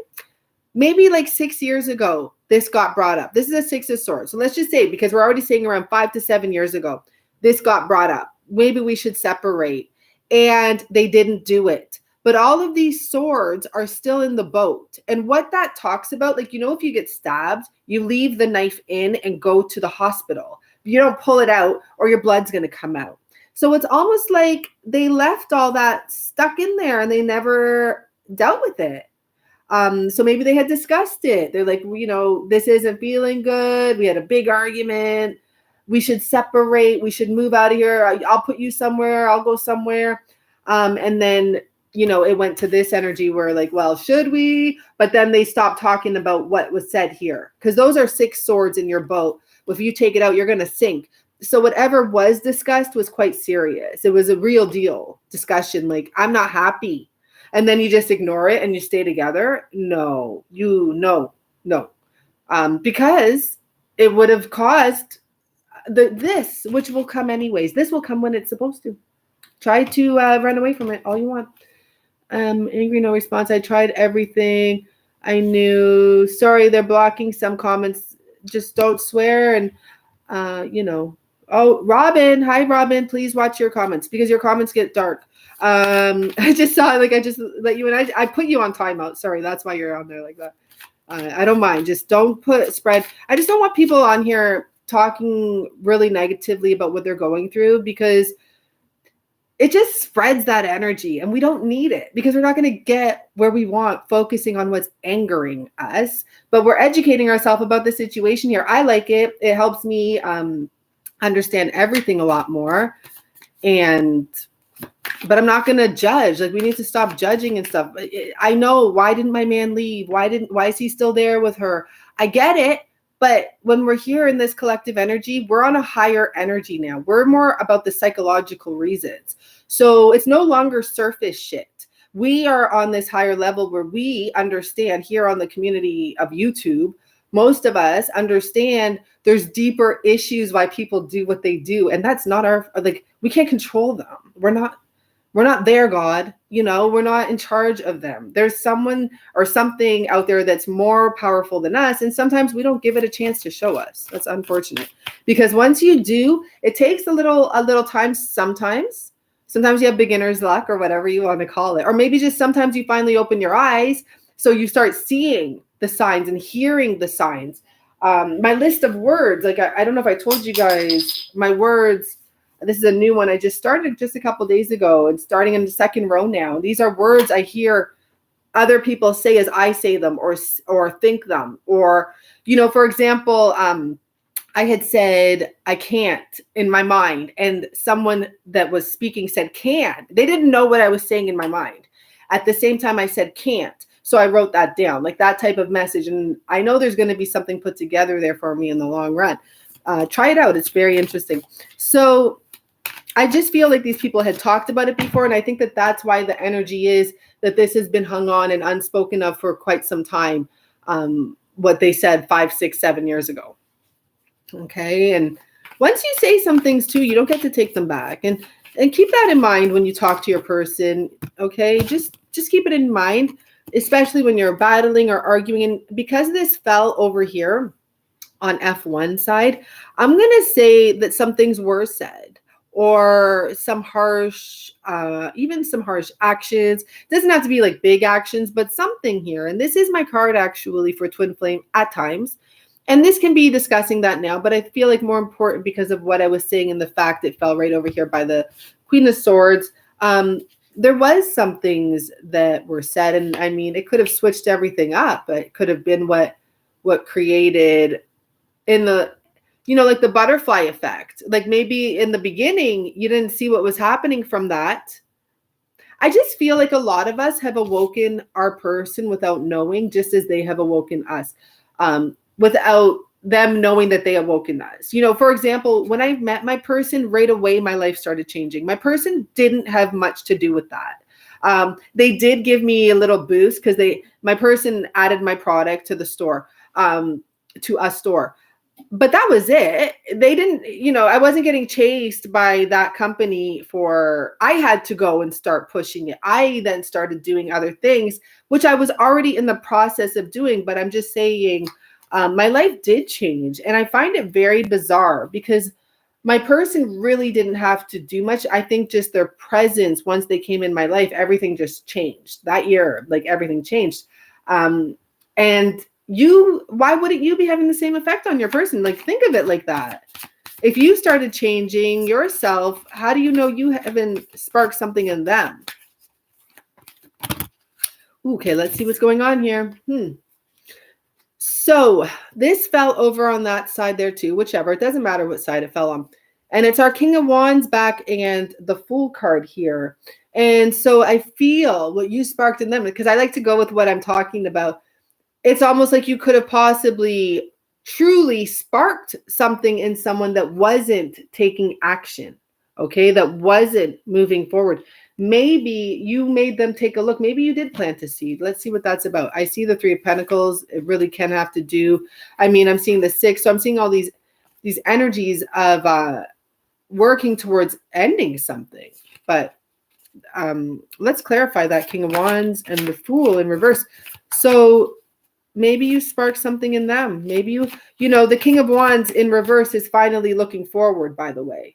Maybe like 6 years ago, this got brought up. This is a 6 of Swords. So let's just say, because we're already saying around 5 to 7 years ago, this got brought up. Maybe we should separate. And they didn't do it. But all of these swords are still in the boat. And what that talks about, like, if you get stabbed, you leave the knife in and go to the hospital. You don't pull it out or your blood's going to come out. So it's almost like they left all that stuck in there and they never dealt with it. So maybe they had discussed it. They're like, this isn't feeling good. We had a big argument. We should separate. We should move out of here. I'll put you somewhere. I'll go somewhere. And then, it went to this energy where like, well, should we? But then they stopped talking about what was said here, because those are 6 swords in your boat. If you take it out, you're going to sink. So whatever was discussed was quite serious. It was a real deal discussion. Like, I'm not happy. And then you just ignore it and you stay together. No, because it would have caused this, which will come anyways. This will come when it's supposed to. Try to run away from it all you want. Angry, no response. I tried everything. I knew. Sorry, they're blocking some comments. Just don't swear. And, Oh, Robin. Hi, Robin. Please watch your comments, because your comments get dark. I just saw, like, I just let you, and I put you on timeout. Sorry, that's why you're on there like that. I don't mind. Just don't spread. I just don't want people on here talking really negatively about what they're going through, because it just spreads that energy, and we don't need it because we're not going to get where we want focusing on what's angering us, but we're educating ourselves about the situation here. I like it. It helps me understand everything a lot more. But I'm not going to judge. Like, we need to stop judging and stuff. I know, why didn't my man leave? Why is he still there with her? I get it. But when we're here in this collective energy, we're on a higher energy now. We're more about the psychological reasons. So it's no longer surface shit. We are on this higher level where we understand here on the community of YouTube. Most of us understand there's deeper issues why people do what they do. And that's not we can't control them. We're not their God, we're not in charge of them. There's someone or something out there that's more powerful than us. And sometimes we don't give it a chance to show us. That's unfortunate, because once you do, it takes a little time. Sometimes you have beginner's luck or whatever you want to call it. Or maybe just sometimes you finally open your eyes. So you start seeing the signs and hearing the signs. My list of words, like, I don't know if I told you guys my words. This is a new one I just started just a couple days ago, and starting in the second row now. These are words I hear other people say as I say them, or think them. Or, for example, I had said I can't in my mind, and someone that was speaking said can. They didn't know what I was saying in my mind. At the same time, I said can't. So I wrote that down, like that type of message. And I know there's going to be something put together there for me in the long run. Try it out. It's very interesting. So I just feel like these people had talked about it before. And I think that that's why the energy is that this has been hung on and unspoken of for quite some time. What they said 5, 6, 7 years ago. Okay. And once you say some things too, you don't get to take them back. And keep that in mind when you talk to your person. Okay. Just keep it in mind, especially when you're battling or arguing. And because this fell over here on F1 side, I'm going to say that some things were said, or some harsh, even some harsh actions. It doesn't have to be like big actions, but something here. And this is my card actually for Twin Flame at times. And this can be discussing that now, but I feel like more important because of what I was saying and the fact it fell right over here by the Queen of Swords. There was some things that were said, and I mean, it could have switched everything up. It could have been what created in the, like the butterfly effect. Like maybe in the beginning, you didn't see what was happening from that. I just feel like a lot of us have awoken our person without knowing, just as they have awoken us, without them knowing that they awoken us. For example, when I met my person, right away, my life started changing. My person didn't have much to do with that. They did give me a little boost because my person added my product to the store, to a store. But that was it. They didn't, I wasn't getting chased by that company I had to go and start pushing it. I then started doing other things, which I was already in the process of doing. But I'm just saying, my life did change. And I find it very bizarre because my person really didn't have to do much. I think just their presence, once they came in my life, everything just changed that year. Like everything changed. And why wouldn't you be having the same effect on your person? Like, think of it like that. If you started changing yourself, how do you know you haven't sparked something in them? Okay, let's see what's going on here. So this fell over on that side there too, whichever. It doesn't matter what side it fell on. And it's our King of Wands back and the Fool card here. And so I feel what you sparked in them, because I like to go with what I'm talking about. It's almost like you could have possibly truly sparked something in someone that wasn't taking action, okay, that wasn't moving forward. Maybe you made them take a look. Maybe you did plant a seed. Let's see what that's about. I see the 3 of Pentacles. It really can have to do. I mean, I'm seeing the 6. So I'm seeing all these energies of working towards ending something. But let's clarify that King of Wands and the Fool in reverse. So maybe you spark something in them. Maybe the King of Wands in reverse is finally looking forward, by the way.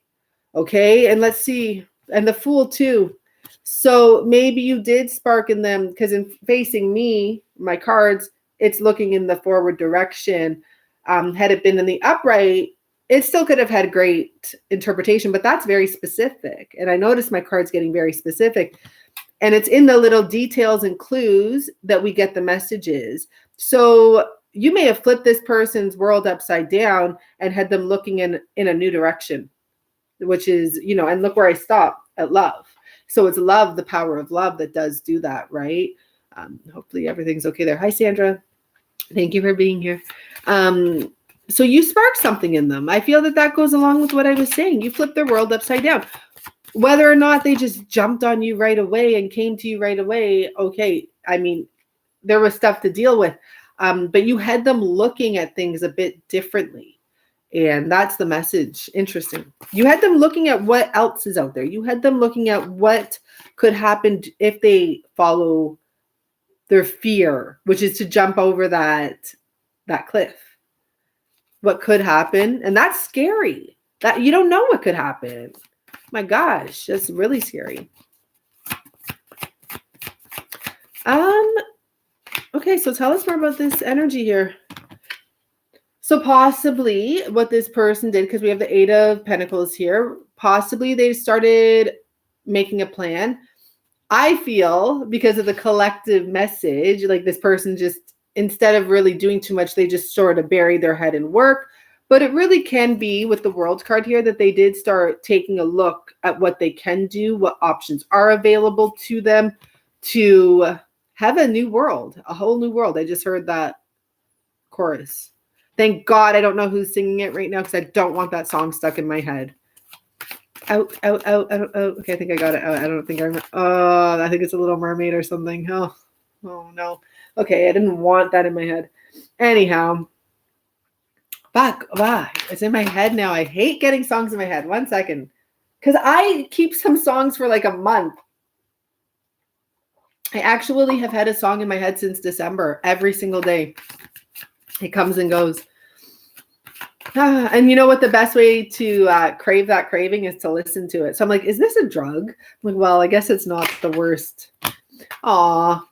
Okay. And let's see. And the Fool too. So maybe you did spark in them, because in facing me, my cards, it's looking in the forward direction. Had it been in the upright, it still could have had great interpretation, but that's very specific. And I noticed my card's getting very specific. And it's in the little details and clues that we get the messages. So you may have flipped this person's world upside down and had them looking in a new direction, which is, and look where I stop at love. So it's love, the power of love that does do that, right? Hopefully everything's okay there. Hi, Sandra. Thank you for being here. So you sparked something in them. I feel that goes along with what I was saying. You flipped their world upside down. Whether or not they just jumped on you right away and came to you right away, okay. I mean, there was stuff to deal with. But you had them looking at things a bit differently. And that's the message. Interesting. You had them looking at what else is out there. You had them looking at what could happen if they follow their fear, which is to jump over that cliff. What could happen. And that's scary. That you don't know what could happen. My gosh, that's really scary. Okay, so tell us more about this energy here. So possibly what this person did, because we have the 8 of Pentacles here, possibly they started making a plan. I feel because of the collective message, like this person just, instead of really doing too much, they just sort of buried their head in work. But it really can be with the World card here that they did start taking a look at what they can do, what options are available to them to have a new world, a whole new world. I just heard that chorus. Thank God I don't know who's singing it right now because I don't want that song stuck in my head. Out. Okay, I think I got it out. I don't think I remember. Oh, I think it's a Little Mermaid or something. Oh no. Okay, I didn't want that in my head. Anyhow. Fuck, it's in my head now. I hate getting songs in my head. 1 second. Because I keep some songs for like a month. I actually have had a song in my head since December. Every single day. It comes and goes. And you know what the best way to crave that craving is to listen to it. So I'm like, is this a drug? I'm like, well, I guess it's not the worst. Aw.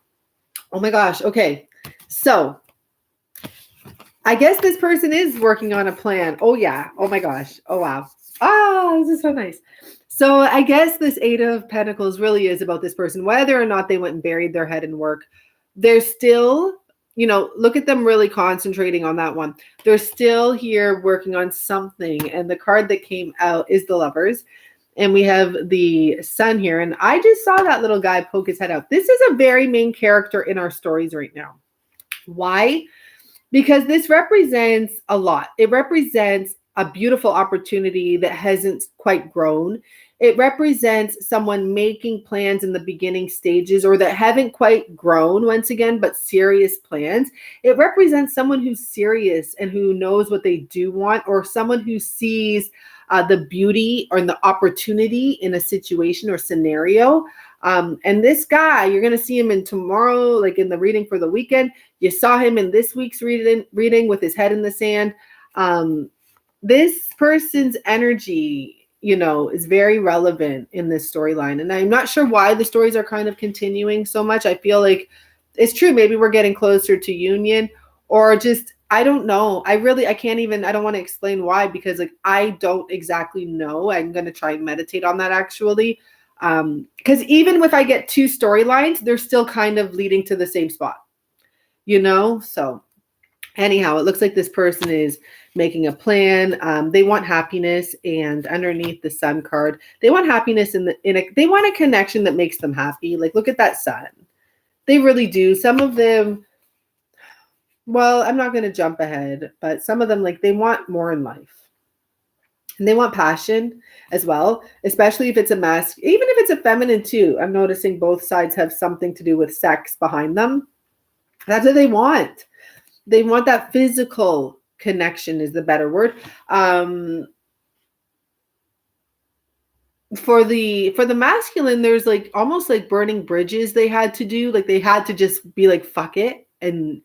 Oh my gosh. Okay. So I guess this person is working on a plan. Oh, yeah. Oh, my gosh. Oh, wow. This is so nice. So I guess this 8 of Pentacles really is about this person. Whether or not they went and buried their head in work, they're still, look at them really concentrating on that one. They're still here working on something. And the card that came out is the Lovers. And we have the Sun here. And I just saw that little guy poke his head out. This is a very main character in our stories right now. Why? Because this represents a lot. It represents a beautiful opportunity that hasn't quite grown. It represents someone making plans in the beginning stages or that haven't quite grown once again, but serious plans. It represents someone who's serious and who knows what they do want, or someone who sees the beauty or the opportunity in a situation or scenario. And this guy, you're going to see him in tomorrow, like in the reading for the weekend. You saw him in this week's reading with his head in the sand. This person's energy, is very relevant in this storyline. And I'm not sure why the stories are kind of continuing so much. I feel like it's true. Maybe we're getting closer to union, or just, I don't know. I don't want to explain why, because like, I don't exactly know. I'm going to try and meditate on that actually. Because even if I get 2 storylines, they're still kind of leading to the same spot, So anyhow, it looks like this person is making a plan. They want happiness, and underneath the Sun card, they want happiness they want a connection that makes them happy. Like, look at that Sun. They really do. Some of them, well, I'm not going to jump ahead, but some of them, like, they want more in life. And they want passion as well, especially if it's a masculine, even if it's a feminine too. I'm noticing both sides have something to do with sex behind them. That's what they want. They want that physical connection is the better word. For the masculine, there's like almost like burning bridges they had to do. Like they had to just be like, fuck it. And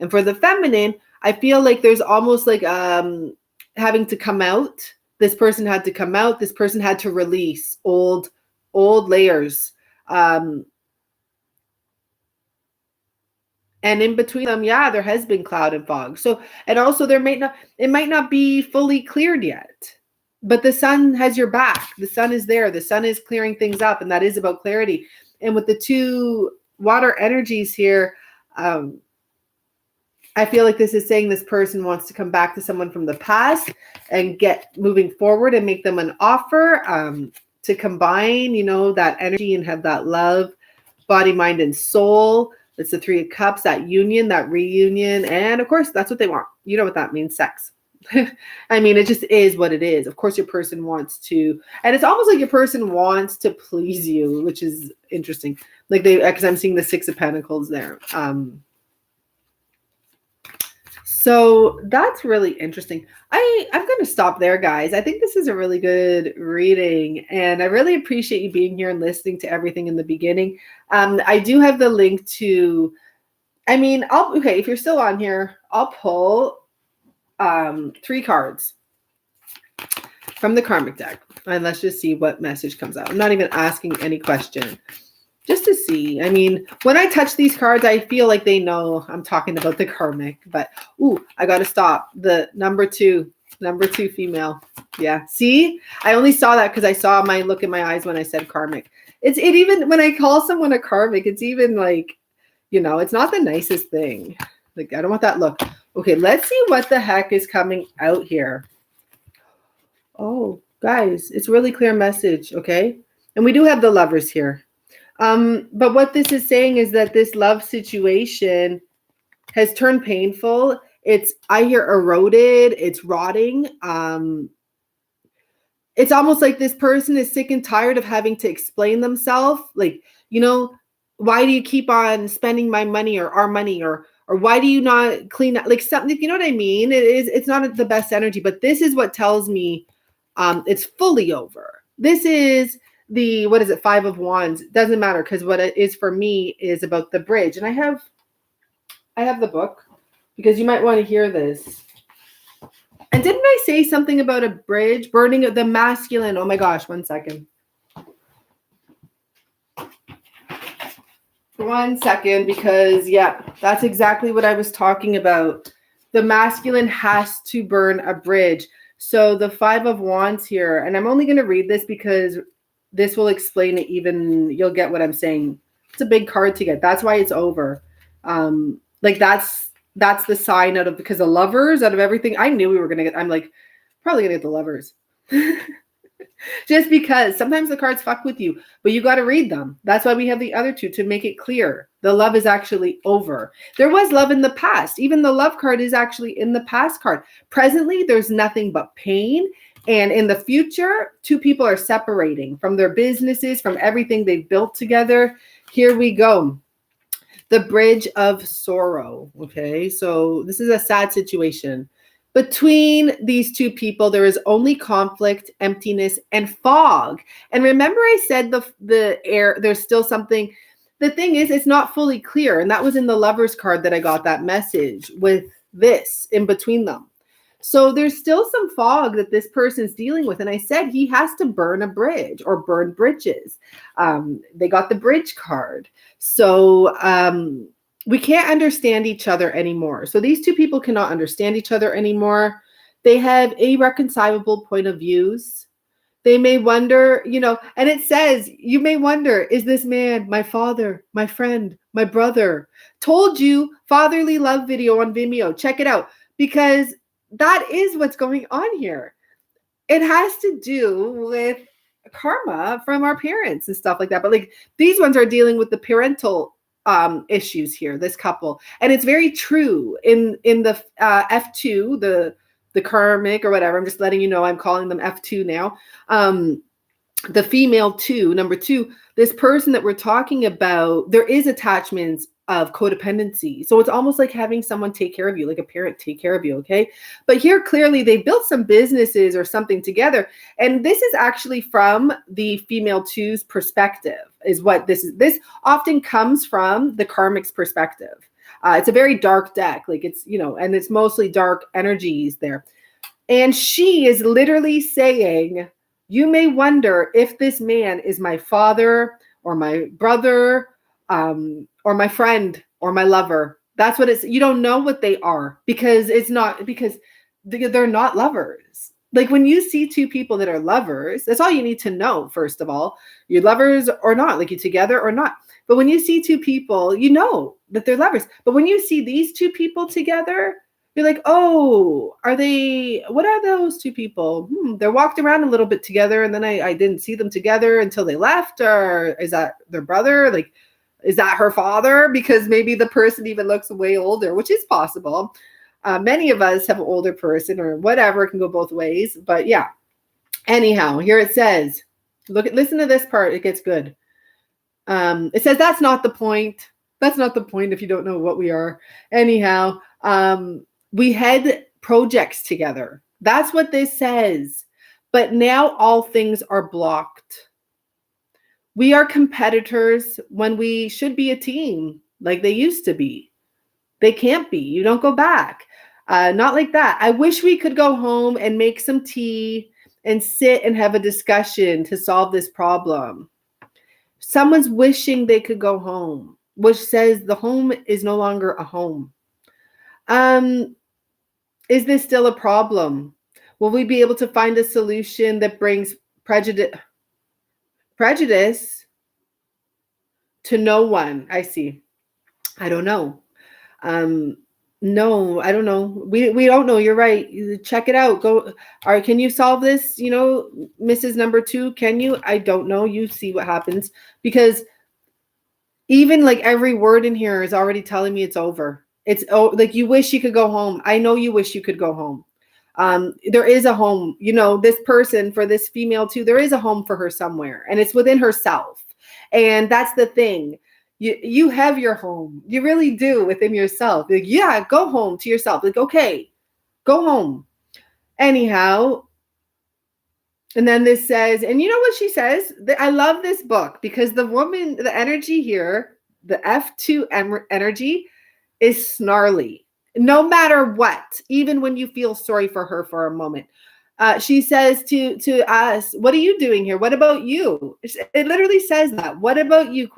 for the feminine, I feel like there's almost like having to come out. This person had to come out. This person had to release old layers. And in between them, yeah, there has been cloud and fog. So, and also it might not be fully cleared yet, but the sun has your back. The sun is there. The sun is clearing things up, and that is about clarity. And with the two water energies here, I feel like this is saying this person wants to come back to someone from the past and get moving forward and make them an offer to combine, that energy and have that love, body, mind, and soul. It's the Three of Cups, that union, that reunion. And of course, that's what they want. You know what that means, sex. I mean, it just is what it is. Of course, your person wants to, and it's almost like your person wants to please you, which is interesting. Like because I'm seeing the Six of Pentacles there. So that's really interesting. I'm going to stop there, guys. I think this is a really good reading, and I really appreciate you being here and listening to everything in the beginning. I do have the link to, okay, if you're still on here, I'll pull 3 cards from the karmic deck, and let's just see what message comes out. I'm not even asking any question. Just to see. I mean, when I touch these cards, I feel like they know I'm talking about the karmic, but I got to stop. The number two female. Yeah. See, I only saw that because I saw my look in my eyes when I said karmic. It even, when I call someone a karmic, it's even like, it's not the nicest thing. Like, I don't want that look. Okay. Let's see what the heck is coming out here. Oh, guys, it's really clear message. Okay. And we do have the Lovers here. But what this is saying is that this love situation has turned painful. I hear eroded, it's rotting. It's almost like this person is sick and tired of having to explain themselves. Like, why do you keep on spending my money or our money, or why do you not clean up, like something, you know what I mean? It's not the best energy, but this is what tells me, it's fully over. This is the, what is it, 5 of Wands. Doesn't matter, because what it is for me is about the bridge. And I have the book because you might want to hear this. And didn't I say something about a bridge burning the masculine? Oh my gosh, 1 second. 1 second, because yeah, that's exactly what I was talking about. The masculine has to burn a bridge. So the 5 of Wands here, and I'm only going to read this because this will explain it, even you'll get what I'm saying. It's a big card to get. That's why it's over. Like that's the sign because the Lovers, out of everything, I knew we were going to get, I'm like, probably going to get the Lovers. Just because sometimes the cards fuck with you, but you got to read them. That's why we have the other two, to make it clear. The love is actually over. There was love in the past. Even the Love card is actually in the past card. Presently, there's nothing but pain. And in the future, 2 people are separating from their businesses, from everything they've built together. Here we go. The Bridge of Sorrow. Okay, so this is a sad situation. Between these 2 people, there is only conflict, emptiness, and fog. And remember I said the air, there's still something. The thing is, it's not fully clear. And that was in the Lovers card that I got that message with this in between them. So there's still some fog that this person's dealing with. And I said he has to burn a bridge or burn bridges. They got the Bridge card. So we can't understand each other anymore. So these 2 people cannot understand each other anymore. They have irreconcilable point of views. They may wonder, and it says, you may wonder, is this man my father, my friend, my brother? Told you, fatherly love video on Vimeo. Check it out, because that is what's going on here. It has to do with karma from our parents and stuff like that. But like these ones are dealing with the parental issues here, this couple. And it's very true in the F2, the karmic or whatever. I'm just letting you know, I'm calling them F2 now. The female 2, number 2, this person that we're talking about, there is attachments of codependency. So it's almost like having someone take care of you, like a parent take care of you, okay? But here, clearly, they built some businesses or something together. And this is actually from the female 2's perspective, is what this is. This often comes from the karmic's perspective. It's a very dark deck, like it's, and it's mostly dark energies there. And she is literally saying, you may wonder if this man is my father or my brother, or my friend or my lover. That's what it's, you don't know what they are because they're not lovers. Like when you see two people that are lovers, that's all you need to know. First of all, you're lovers or not, like you together or not. But when you see two people, you know that they're lovers. But when you see these two people together, you're like, oh, what are those two people? They're walked around a little bit together and then I didn't see them together until they left. Or is that their brother? Like, is that her father? Because maybe the person even looks way older, which is possible. Many of us have an older person or whatever. It can go both ways. But yeah. Anyhow, here it says, listen to this part. It gets good. It says, that's not the point. That's not the point if you don't know what we are. Anyhow, we had projects together. That's what this says. But now all things are blocked. We are competitors when we should be a team like they used to be. They can't be. You don't go back. Not like that. I wish we could go home and make some tea and sit and have a discussion to solve this problem. Someone's wishing they could go home, which says the home is no longer a home. Is this still a problem? Will we be able to find a solution that brings prejudice to no one? I see. I don't know. No, I don't know. We don't know. You're right. Check it out. Can you solve this? Mrs. Number 2, can you? I don't know. You see what happens, because even like every word in here is already telling me it's over. It's like you wish you could go home. I know you wish you could go home. There is a home, this person, for this female too, there is a home for her somewhere, and it's within herself. And that's the thing. You have your home. You really do within yourself. Like, yeah, go home to yourself. Like, okay, go home. Anyhow. And then this says, and you know what she says? I love this book because the woman, the energy here, the F2 energy is snarly. No matter what, even when you feel sorry for her for a moment. She says to us, what are you doing here? What about you? It literally says that. What about you? ?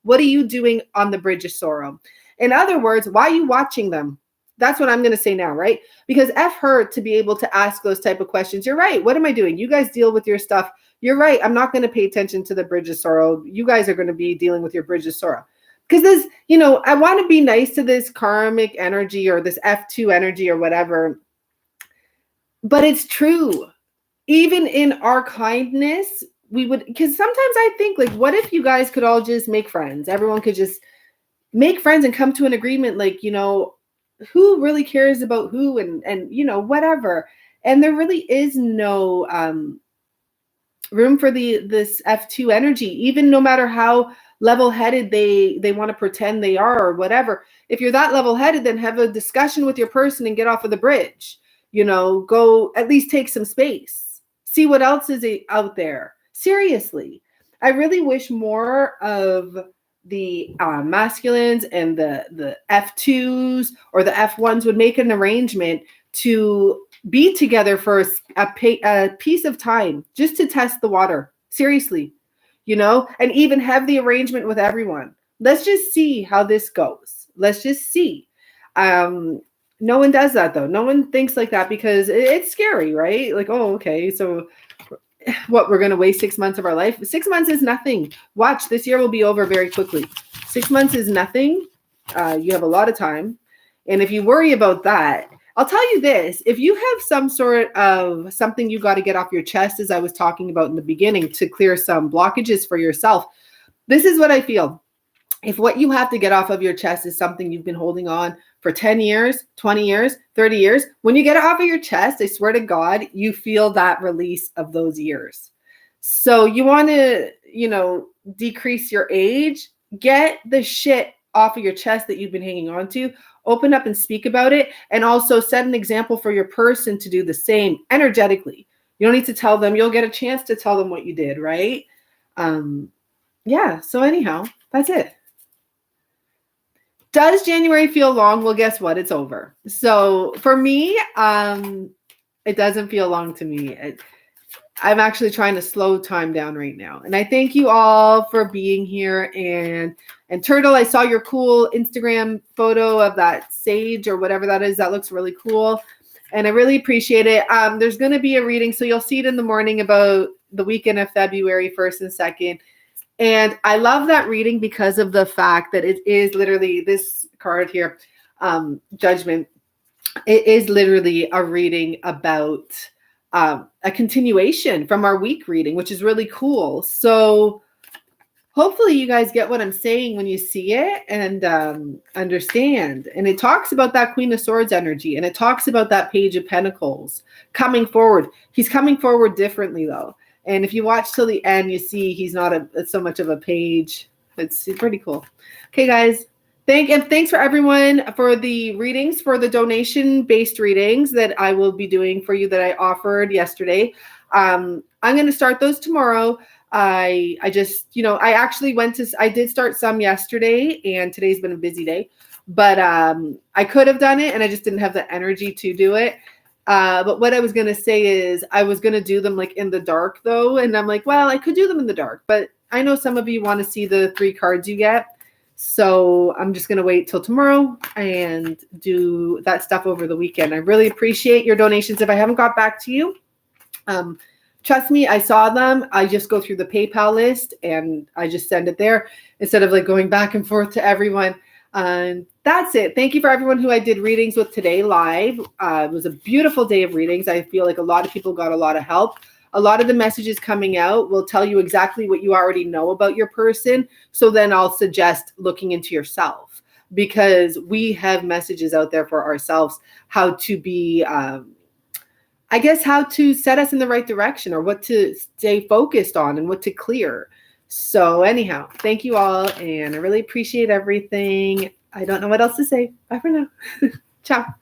What are you doing on the bridge of sorrow? In other words, why are you watching them? That's what I'm going to say now, right? Because F her to be able to ask those type of questions. You're right. What am I doing? You guys deal with your stuff. You're right. I'm not going to pay attention to the bridge of sorrow. You guys are going to be dealing with your bridge of sorrow. Because this, I want to be nice to this karmic energy or this F2 energy or whatever. But it's true. Even in our kindness, we would, because sometimes I think, like, what if you guys could all just make friends? Everyone could just make friends and come to an agreement, like, who really cares about who and whatever. And there really is no room for this F2 energy, even no matter how level-headed they want to pretend they are or whatever. If you're that level-headed, then have a discussion with your person and get off of the bridge. Go at least take some space. See what else is out there. Seriously. I really wish more of the masculines and the F2s or the F1s would make an arrangement to be together for a piece of time just to test the water. Seriously. And even have the arrangement with everyone. Let's just see how this goes. Let's just see. No one does that, though. No one thinks like that because it's scary, right? Like, oh, okay, so what, we're going to waste 6 months of our life? 6 months is nothing. Watch, this year will be over very quickly. 6 months is nothing. You have a lot of time. And if you worry about that, I'll tell you this. If you have some sort of something you got to get off your chest, as I was talking about in the beginning, to clear some blockages for yourself, this is what I feel. If what you have to get off of your chest is something you've been holding on for 10 years, 20 years, 30 years, when you get it off of your chest, I swear to God, you feel that release of those years. So you want to, decrease your age, get the shit off of your chest that you've been hanging on to, open up and speak about it, and also set an example for your person to do the same energetically. You don't need to tell them. You'll get a chance to tell them what you did, right? Yeah, so anyhow, that's it. Does January feel long? Well, guess what? It's over. So for me, it doesn't feel long to me. I'm actually trying to slow time down right now. And I thank you all for being here. And Turtle, I saw your cool Instagram photo of that sage or whatever that is. That looks really cool. And I really appreciate it. There's going to be a reading. So you'll see it in the morning about the weekend of February 1st and 2nd. And I love that reading because of the fact that it is literally this card here, Judgment. It is literally a reading about a continuation from our week reading, which is really cool. So hopefully you guys get what I'm saying when you see it and understand. And it talks about that Queen of Swords energy, and it talks about that Page of Pentacles coming forward. He's coming forward differently, though. And if you watch till the end, you see he's not so much of a page. It's pretty cool. Okay, guys. Thanks for everyone for the readings, for the donation-based readings that I will be doing for you that I offered yesterday. I'm going to start those tomorrow. I just, I did start some yesterday, and today's been a busy day, but I could have done it, and I just didn't have the energy to do it. But what I was going to say is I was going to do them like in the dark, though. And I'm like, well, I could do them in the dark, but I know some of you want to see the 3 cards you get. So I'm just going to wait till tomorrow and do that stuff over the weekend. I really appreciate your donations. If I haven't got back to you, trust me, I saw them. I just go through the PayPal list and I just send it there instead of like going back and forth to everyone. That's it. Thank you for everyone who I did readings with today live. It was a beautiful day of readings. I feel like a lot of people got a lot of help. A lot of the messages coming out will tell you exactly what you already know about your person. So then I'll suggest looking into yourself, because we have messages out there for ourselves, how to be, how to set us in the right direction, or what to stay focused on and what to clear. So anyhow, thank you all. And I really appreciate everything. I don't know what else to say. Bye for now. Ciao.